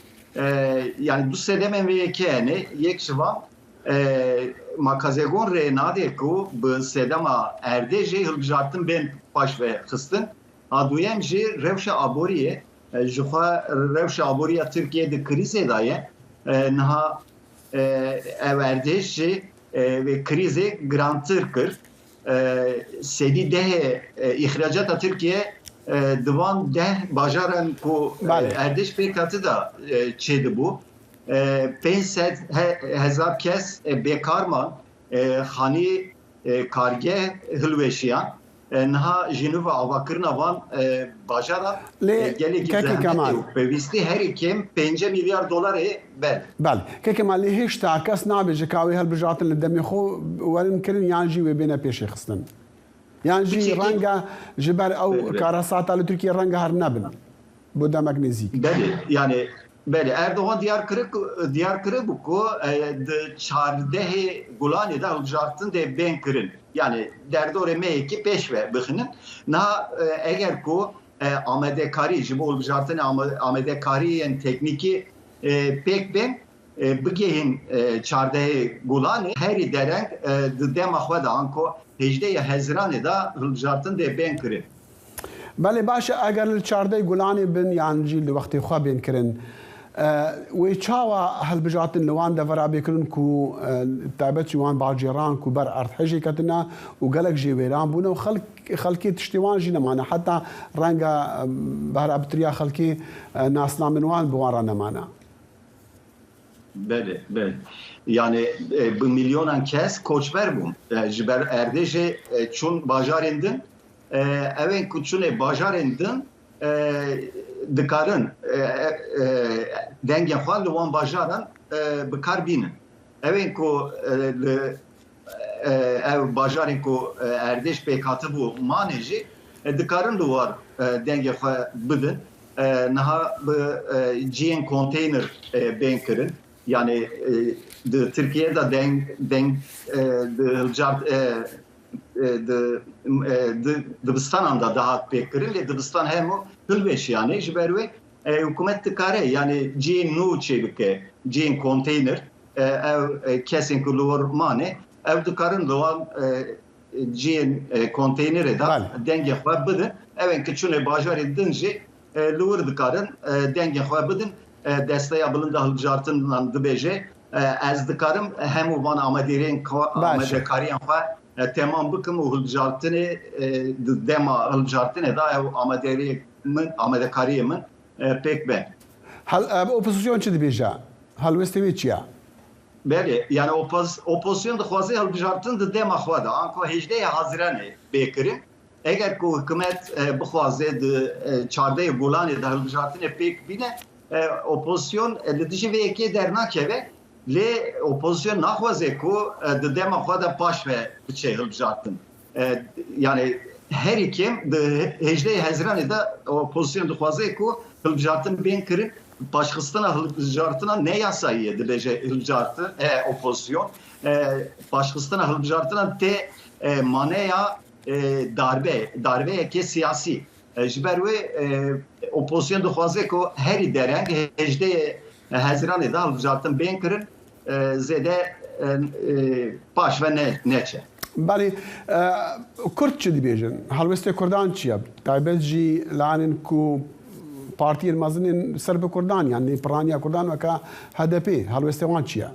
yani du sedemên vê yekê hene yek ji wan makazegon rê nadê ku bi sedama erdêjê hilbijartin bên paş ve xistin. A duyem jî rewşa aboriyê ji xwe rewşa aboriya Tirkiye di krîzê da ye niha erdêjê ve krîzê girantir kir. Sedî dehê îxracata Tirkiye divan deh bajaran ku erdêj pêk hatî da çê dibû. 500,000 kes bêkarman xanî kargeh hilweşiyan. Niha jinûva avakirina van bajara gelekî zehmetê û pêwîstî herî kêm 5 milyar dolarê ber. Bel, keke malê hêşta kes nabêje ka wê hilbijartin li demê xwe werin kirin yan jî wê bêne pêşê xistin. Yan jî renga ji ber ew karasata li Tirkiye renga her nebin. Bu demek nêzik. Belê, yani belê Erdogan diyar kiribû ku di çardehê Gulanê de hilbijartin dê bên kirin. Yani derdorê me yekî pêş ve bixinin. Niha eger ku amadekarî ji bo hilbijartinê amadekariyên teknîkî pêk bên bigihîn çardehê Gulanê herî dereng di dema xwe de an ku hêjdeyê Hezranê da hilbijartin dê bên kirin. Belê baş e eger li çardehê Gulanê bin yan jî li wextê xwe bên kirin. Wê çawa hilbijartin li wan de verabêkirin ku taybet jî wan bacêran ku ber erdhejê ketina û gelek jê wêran bûne û xelkê tiştê wan jî nemane heta renga berabitiriya xelkê nasnamên wan bi wan re nemane. Belê, belê. Yani bi milyonan kes koçber bûn. Ji ber erdêjê çûn bajarên din. Evên ku çûnê bajarên din dikarin dengên xwe li wan bajaran bikar bînin. Evên ku ev bajarên ku erdêş pêk hatibû manê jî dikarin li war dengê xwe bidin. Niha bi ciyên konteyner bên kirin. Yani di Tirkiye'de dibistan da daha pêk kirin lê dibistan hemû hilweş yani ji ber wê hikûmet dikare yani ciyên nû çê bike ciyên konteyner ev kesên ku li war manê ev dikarin li wan ciyên konteynerê da dengê xwe bidin evên ki çûne bajarê din jî li wir dikarin dengê xwe bidin desteya bilinda hilbijartinan dibêje ez dikarim hemû van amadekariyan xwe temam bikim û hilbijartinê dema hilbijartinê da ew amadekariyê min pêk be. Opozisyon çi dibêje? Helwestê wê çi ye? Belê yani opozisyon dixwaze hilbijartin di dema xwe de an ku 18 Haziranê bêkirin eger ku hikûmet bixwaze di çardeyê Golanê de hilbijartinê pêk bîne opozisyon li dijî vê yekê dernakeve lê opozisyon naxwaze ku di dema xwe de paş ve biçe hilbijartin. Yani her kim di 18 Haziranê de opozisyon dixwaze ku hilbijartin bên kirin paşxistina hilbijartina ne yasayî dibêje hilbijartin opozisyon paşxistina hilbijartina tê maneya darbeyekê siyasî. Ji ber wê opozisyon dixwaze ku herî dereng 18 Haziranê da hilbijartin bên kirin zêde paş ve neçe. Belê Kurd çi dibêjin? Helwestê Kurdan çi ye? Taybet jî lanên ku partiyên mezinên ser bi Kurdan yani piraniya Kurdan weke HDP helwestê wan çi ye?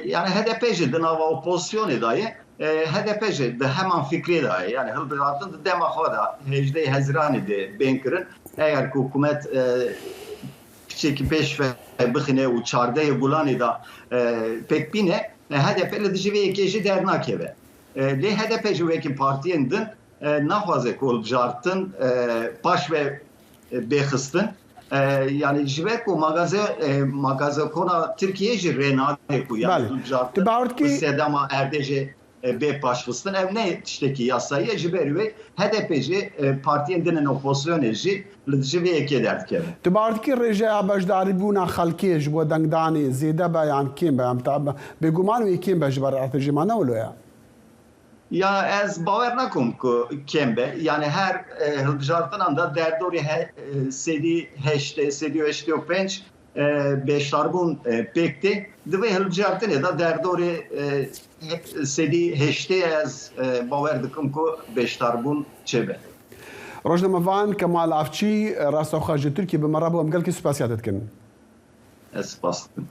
Yani HDP jî di nava opozisyonê da ye HDP jî di heman fikrê da ye yani hilbijartin di dema xwe da 18 Haziranê de bên kirin eger ku hikûmet piçekî pêş ve bixîne û çardeyê Golanê da pêk bîne HDP li dijî vê yekê jî dernakeve. Lê HDP jî wekî partiyên din naxwaze ku hilbijartin paş ve bêxistin yani ji ber ku magazekona Tirkiye jî rê nade ku yani hilbijartin sedema erdê bê paşxistin ev ne tiştekî yasayî ji ber wê HDP jî partiyên din opozisyonê jî li dijî vê yekê derdikeve. Tu bardikî rêjeya beşdarîbûna xelkê ji bo dengdanê zêde be yan kêm be bêguman wê kêm be ji ber rejima ne wilo ye? Ya ez bawer nakim ku kêm be yani her hilbijartinan da derdorê sedî heştê û pênc beşdarbûn pêk tê divê hilbijartinê da derdorê sedî heştê ez bawer dikim ku beşdarbûn çêbe. Rojnamevan Kemal Afçî rastexwe ji Tirkiye bi me re bû em gelekî spasiya te dikin. Ez spas dikim.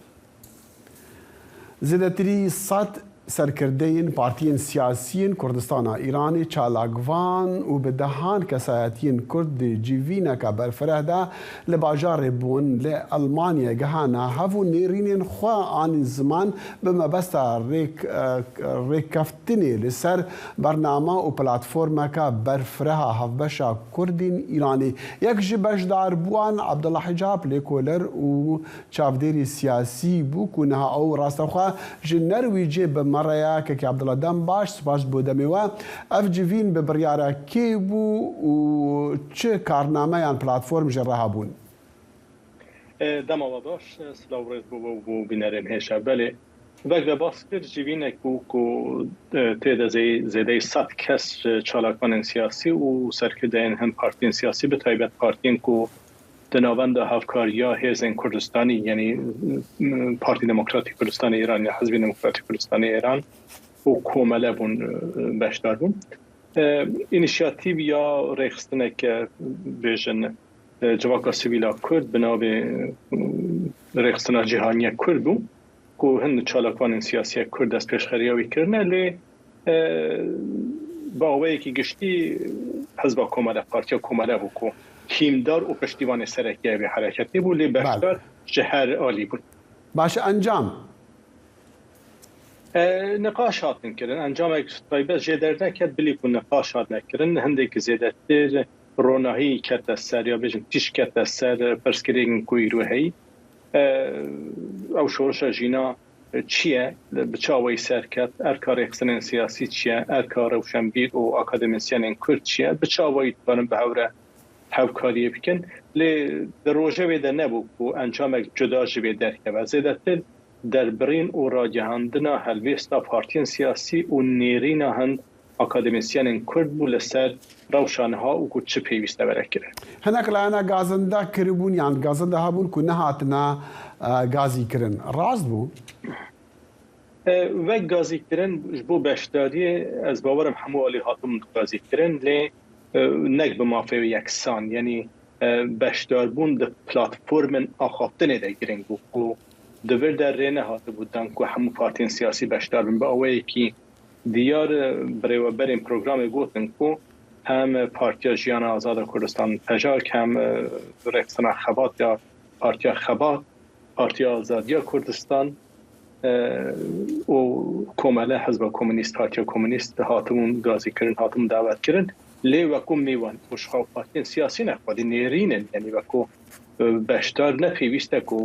Zêdetirî sed serkirdeyên partiyên siyasî Kurdistana Îranê çalakvan û bi dehan kesayetiyên Kurd di civîneka berfireh de li bajarê bûn li Almanya gihana hev û nêrînên xwe anî ziman bi mebesta rêkeftinê li ser bername û platformeka berfireha hevbeşa Kurdên Îranê. Yek ji beşdarbûwan Abdullah Hicab lêkoler û çavdêrî siyasî bû ku niha ew rastexwe ji Nerwîcê bi meraya kekî Abdullah Dembaş spas bû demê we ev civîn bi biryara kê bû û çi karnameyan platform ji re hebûn? Dema we baş silav rêz bû bînerên hêşa belê vek ve bas kir civînek bû ku têde zêdeyî sed kes çalakvanên siyasî û serkirdeyên hin partiyên siyasî bi taybet partiyên ku di navenda hevkariya hêzên Kurdistanî yani Partî Demokratîk Kurdistanê Îran ya Hizbê Demokratîk Kurdistanê Îran û komele bûn beşdar bûn. İnîşiyatîv ya rêxistineke bêjin civaka sivîla Kurd bi navê rêxistina cîhaniya Kurd bû ku hin çalakvanên siyasî Kurd destpêşxeriya wî kirine lê bi awayekî giştî hizba komele partiya komele bû ku hîmdar û piştîvanê serekiya vê hereketê bû lê beşdar ji her alî bûn. Baş encam niqaş hatin kirin encamek taybet jê derneket bilî ku niqaş hat nekirin hindekî zêdetir روناهی کت سر یا بجن تیش کت سر پرسکرین کویرو هی او شورش جینا چیه بچاوی سرکت ارکار اکسنن سیاسی چیه ارکار روشنبیر و اکادمیسیان کرد چیه بچاوی بانم به هوره هاوکاری بکن لی در روژه ویده نبود و انجام جدا جوی درکه و زیدتر در برین و راجهاندنا هلویستا پارتین سیاسی و نیرینا هند اکادمیسیان کرد بو لسر روشانها و کچه پیوسته برکره هناك لأنا غازنده كربون يعني غازنده هابون كنا هاتنا غازي كرن راست بو و غازي كرن بو بشداری از باورم همو علی هاتم غازي كرن لی نک به مافیو یکسان یعنی بشدار بون ده پلاتفورمن آخافتنه ده گرنگ بو و دویر در رینه هاته بودن که همو پارتین سیاسی بشدار بون با اوه که دیار برای برین پروگرام گوتن که هم پارتیا جیان آزاد کردستان پژاک هم رقصنا خبات یا پارتیا خبات پارتیا آزادیا کردستان و کماله حزب کمونیست پارتیا کمونیست هاتمون گازی کرن هاتمون دعوت کرن لی وکو میوان مشخواه پارتین سیاسی نخوادی نیرینن یعنی وکو بشتار نپیویسته که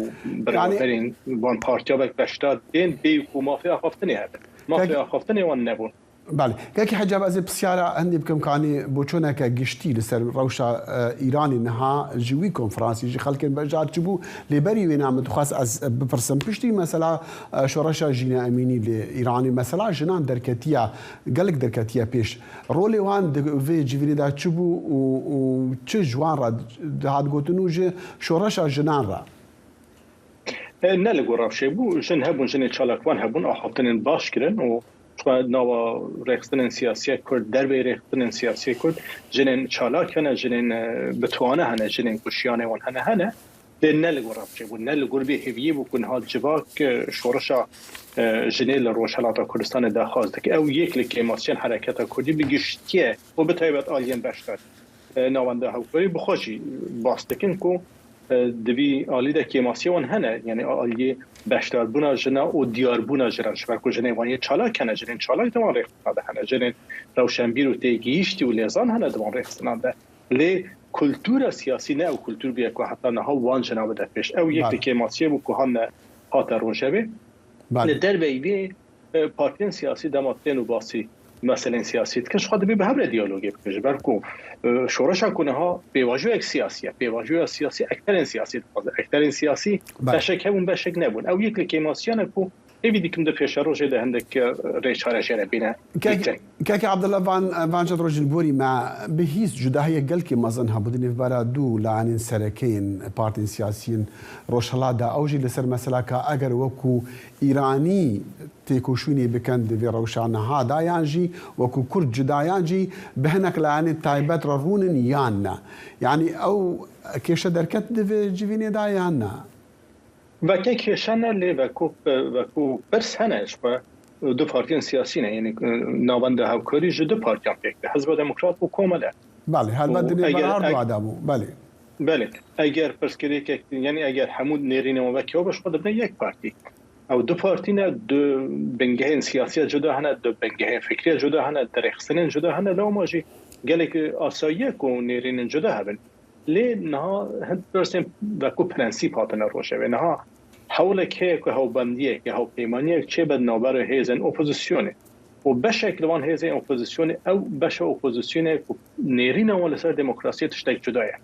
برین وان پارتیا بک بشتار دین بیوکو مافیا خوافتنی هده مافیا خوافتنی وان نبون بله كاكي حجاب از بسيارة عندي بكمكاني بوچونا كجشتي لسر روشا ايراني نها جوي كونفرانسي جي خلكن بجار تشبو لبري وين عم تخاص از بفرسم بشتي مثلا شورشا جينا اميني لايراني مثلا جنان دركتيا قالك دركتيا بيش رولي وان في جيفيني دا تشبو و تشجوان را هاد غوتنو جي شورشا جنان را نلقو رافشي بو جن هبون جن تشالكوان هبون احطن باش كرن و نوا رقصن سیاسی کرد در به رقصن سیاسی کرد جنین چالاک هنه جنین بتوانه هنه جنین کشیانه ون هنه دین نلگو رفته بود نلگو به هویه بکن ها جواک شورشا جنیل روشلاتا کردستان داخواسته که او یک لکیماسیان حرکت کردی بگشتیه و به طیبت آلیان بشتر نوانده هاوکاری بخوشی باستکن که دوی آلی دا کیماسیون هنه یعنی آلی بشتر بونا جنا و دیار بونا جران شبر کو جنین وانی چالاک هنه جنین چالاک دوان ریختناده هنه جنین روشنبیر و تیگیشتی و لیزان هنه دوان ریختناده لی کلتور سیاسی نه او کلتور بیا که حتی نها وان جنا بده پیش او یک کیماسیه بو که هنه هاتا روشبه در بیوی پارتین سیاسی دماتین و باسی مثلا سیاسی کش خود به هم دیالوگی بکشه برکو شورش کنه ها به واژه یک سیاسیه به واژه سیاسی اکثر سیاسی اکثر سیاسی بشک همون بشک نبود او یک کیماسیانه کو ایدی کم ده پیش روزه ده هندک ریچاره شره بینه که عبدالله وان جدروج البوري ما بهيس جداهية قال كي مازنها بدني في برادو لعن سركين بارتين سياسيين روشلا دا اوجي لسر مثلا كاجر وكو ايراني تيكوشوني بكند في روشان هذا يانجي وكو كرد جدا يانجي بهنك لعن تايبات رون يانا يعني او كيش دركت في جيفيني دا يانا و که کشانه لی وکو برس هنش و دو پارتین سیاسی نه یعنی نوانده هاوکاری جو دو پارتیان فکر حزب دموکرات و کماله بله هل بدنی برار دو آدمو بله اگر پرسکری که یعنی اگر حمود نیرین و وکیو باش خود بنا یک پارتی او دو پارتی نه دو بنگه سیاسی جدا هنه دو بنگه فکری جدا هنه درخصنین جدا هنه لو ماجی گلک آساییه کو نیرین جدا هبن لی نها هند برسیم وکو پرنسیپ هاتن روشه و نها حول که هاو بندیه که هاو پیمانیه چه بد نابر هیزن اپوزیسیونه و بشکل وان هیزن اپوزیسیونه او بشه اپوزیسیونه که نیرین اول سر دموکراسی تشتک جدایه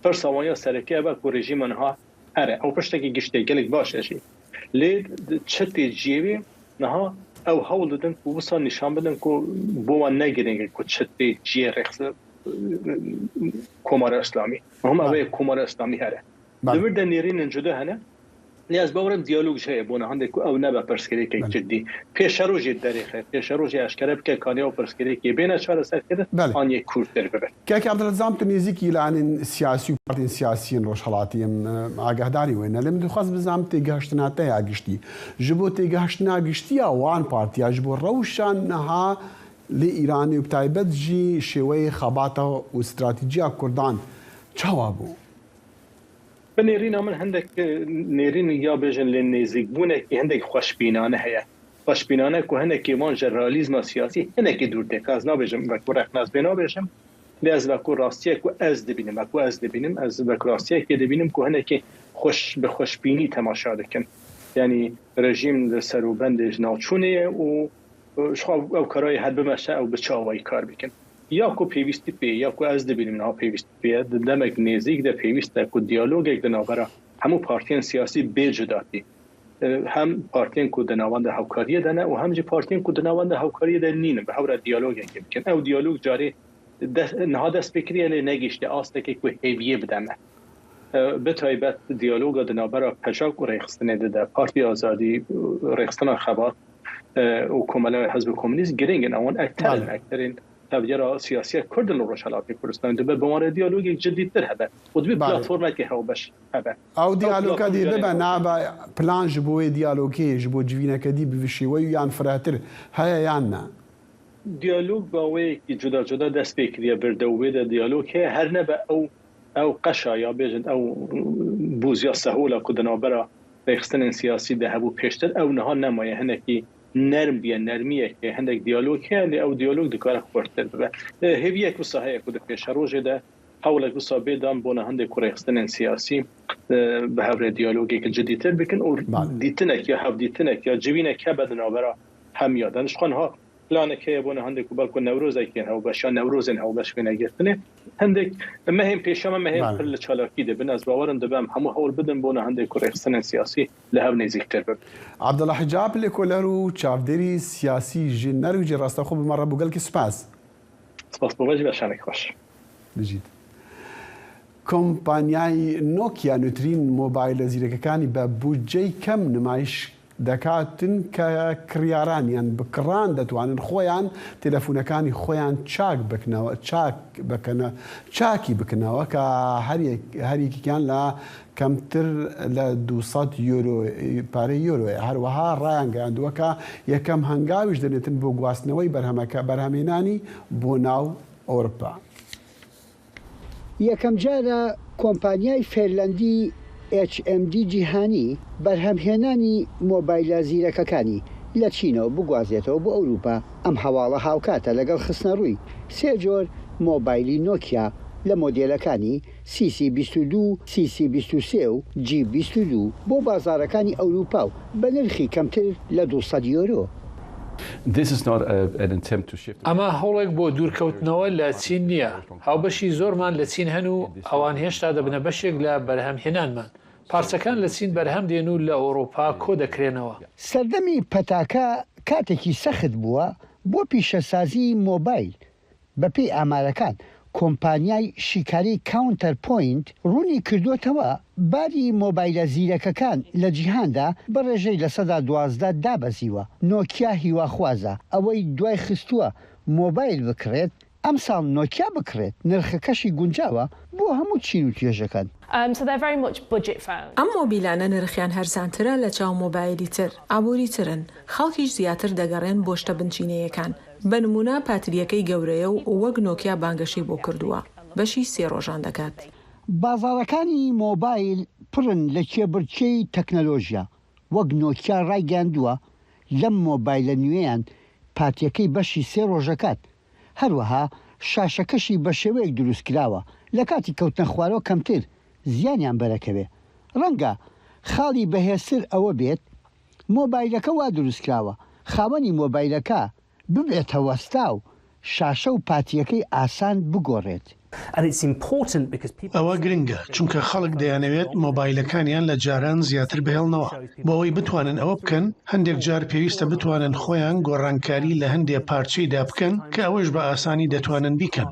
فرس اوانیا سرکیه با که رژیم انها اره او پشتکی گشته گلک باشه شی لی چتی جیوی نها او حول دادن که بسا نشان بدن که بوان نگیرنگه که چتی جیه رخصه کمار اسلامی هم اوه کمار اسلامی هره دور در نیرین جدا هنه نیاز باورم دیالوگ شده بونه هنده که او نبا پرسکری که جدی پیش روژی دریخه پیش روژی اشکره بکه کانیا و پرسکری که بین چهار سر کرده آن یک کورد در ببر که عبدالعزام تنیزی که لعن سیاسی و پارتین سیاسیین روش حالاتیم آگه داری وینه لیم دخواست بزام تیگهشتنا تا آگشتی جبو تیگهشتنا آگشتی آوان پارتیا جبو روشان نها لإيراني وبتايبت جي شوي خباطة واستراتيجية كردان جوابو بنيرين من هندك نيرين يا بيجن للنيزيك بونك هندك خوشبينانه هي خوشبينانه كو هندك كمان جنراليزم سياسي هندك دور دكاز نابيجم وكورخ ناس بينا بيجم لاز وکو راستیک و از دبینم وکو از دبینم از وکو راستیک دبینم که هنکی خوش به خوشبینی تماشا دکن یعنی رژیم سروبندش ناچونه و شخواب او کارای حد بمشه او بچاوایی کار بکن یا کو پیوستی پی یا کو از دبینم نه پیوستی پی دمک نزدیک ده پیوست کو دیالوگ یک دناورا همو پارتیان سیاسی بجداتی هم پارتیان کو دناوند هاوکاری دنه و هم جی پارتیان کو دناوند هاوکاری دنین به هور دیالوگ یک بکن او دیالوگ جاری نهاد اسپیکری لی نگیشته آسته که کو هیویه بدمه به تایبت دیالوگ دناورا پژاک و ریخستنه ده پارتی آزادی ریخستن خبات و کمال حزب کمونیست گرینگن اون اکترین تبجرا سیاسی کردن روشالات کردستان دو به بمار دیالوگ جدیدتر هبه و دو پلتفرمت که هاو بش هبه او دیالوگ دی ببه نابا پلان جبوی دیالوگی جبو جوینه کدی بوشیوی یان فراتر هیا یان نه دیالوگ باوی که جدا جدا دست بکریه بردوی ده دیالوگ هر نبه او قشا یا بیجند او بوزیا سهولا کدنا برا ریخستن سیاسی ده هبو پیشتر او نها نمایه هنکی نرم بیه نرمیه که هندک دیالوگ هنده او دیالوگ دکاره خورتر ببه هیویه که صحیح کده پیش روژه ده حاول که صحبه دام بونه هنده که ریخستن سیاسی به هور دیالوگی که جدیدتر بکن و دیتنک یا هف دیتنک یا جوینه که بدنا برا هم یادنش خانها پلانه که بونه هندک و بلکو نوروز ایکن هاو باش یا نوروزن هاو باش که نگرتنه هندک مهم پیشام مهم پر چالاکی ده بناز باورم دبم همو حول بدن بونه هندک و ریخستن سیاسی لهو نزیکتر بب عبدالله حجاب لکولرو چافدری سیاسی جنرو جی راستا خوب مره بوگل که سپاس بواجی بشانک خوش بجید کۆمپانیای نۆکیا نووترین مۆبایلە زیرەکەکانی بە بودجەی کەم نمایش دەکاتن کە کڕیارانیان بکڕان دەتوانن خۆیان تێلەفونەکانی خۆیان چاکی بکنەوە کە هەریەکیان لە کەمتر لە 200 یورۆ پارەی یۆرۆیە هەروەها ڕایان گەیاندووە کە یەکەم هەنگاویش دەنێتن بۆ گواستنەوەی بەرهەمهێنانی بۆ ناو ئەوروپا. یەکەم جارە کۆمپانیای فێرلەندی HMD جیهانی بەرهەمهێنانی مۆبایلە زیرەکەکانی لە چینەوە بگوازێتەوە بۆ ئەوروپا ئەم هەواڵە هاوکاتە لەگەڵ خستنە ڕووی سێ جۆر مۆبایلی نۆکیا لە مۆدێلەکانی CC22 CC23 و G22 بۆ بازارەکانی ئەوروپا و بە نرخی کەمتر لە 200 یۆرۆ. ئەمە هەوڵێک بۆ دوورکەوتنەوە لە چین نییە. هاوبەشی زۆرمان لە چین هەن و ئەوان هێشتا دەبنە بەشێک لە بەرهەمهێنانمان. پارچەکان لە چین بەرهەم دێن و لە ئەوروپا کۆ دەکرێنەوە. سەردەمی پەتاکە کاتێکی سەخت بووە بۆ پیشەسازی مۆبایل بەپێی ئامارەکان کۆمپانیای شیکاری کاونتەر پۆینت ڕوونی کردوتەوە باری مۆبایلە زیرەکەکان لە جیهاندا بە ڕێژەی لە 12 دابەزیوە. نۆکیا هیواخوازە ئەوەی دوای خستووە مۆبایل بکرێت ئەم ساڵ نۆکیا بکرێت نرخەکەشی گونجاوە بۆ هەموو چین و توێژەکان. ئەم مۆبیلانە نرخیان هەرزانترە لە چاو مۆبایلی تر ئابووری ترن خەڵکیش زیاتر دەگەڕێن بۆ شتە بنچینەیەکان. بە نمونە پاتریەکەی گەورەیە و وەک نۆکیا بانگەشی بۆ کردووە بەشی 3 ڕۆژان دەکات. بازاڕەکانی مۆبایل پڕن لە کێبرچەی تەکنەلۆژیا وەک نۆکیا ڕایگەاندووە لەم مۆبایلە نوێیان پاتیەکەی بەشی 3 ڕۆژەکات. هەروەها شاشەکەشی بە شێوەیەک دروستکراوە لە کاتی کەوتنە خوارەوە کەمتر زیانیان بەرەکەوێ. ڕەنگە خاڵی بەهێزتر ئەوە بێت مۆبایلەکە وا دروستکراوە خاوەنی مۆبایلەکە ببێتە وەستا و شاشە و پاتیەکەی ئاسان بگۆڕێت. ئەوە گرنگە چونکە خەڵک دەیانەوێت مۆبایلەکانیان لە جاران زیاتر بهێڵنەوە بۆ ئەوەی بتوانن ئەوە بکەن هەندێک جار پێویستە بتوانن خۆیان گۆڕانکاری لە هەندێک پارچەیدا بکەن کە ئەوەش بە ئاسانی دەتوانن بیکەن.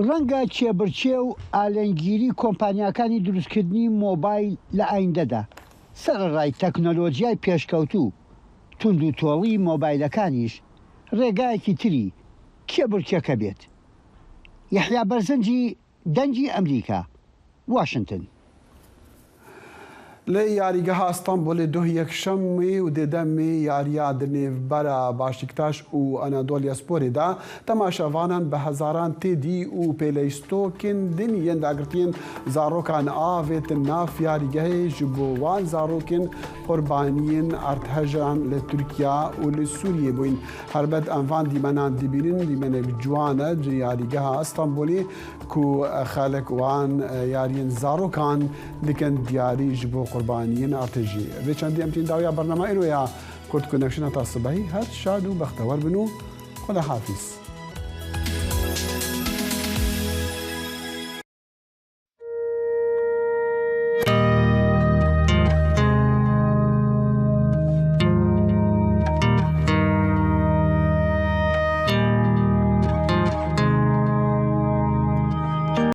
ڕەنگە کێبرچێ و ئالەنگیری کۆمپانیاکانی دروستکردنی مۆبایل لە ئایندەدا سەرڕای تەکنۆلۆژیای پێشکەوتوو تونند و تۆڵی مۆبایلەکانیش ڕێگایەکی تری کێبرچەکە بێت. یحیا بەرزەنجی دەنگی ئەمریکا، واشنگتن. لياريجها اسطنبول دوهيك شمي ودمي ياريا دنيف برا باشكتاش وانادوليا سبوري دا تماشاوانا بهزاران تيدي وبيليستوكن دنيين داغرتين زاروكان آفيت الناف ياريجهي جبوان زاروكن قربانيين ارتهجان لتركيا ولسوريا بوين هربت انفان ديمانان ديبينين ديمانك جوانا ياريجها اسطنبولي كو خالك وان يارين زاروكان دكن دياري جبو قربانيين ارتجي بيشاندي امتين داويا برنامج إلو يا كورت كونكشن تا الصباحي هاد شادو بختور بنو خدا حافظ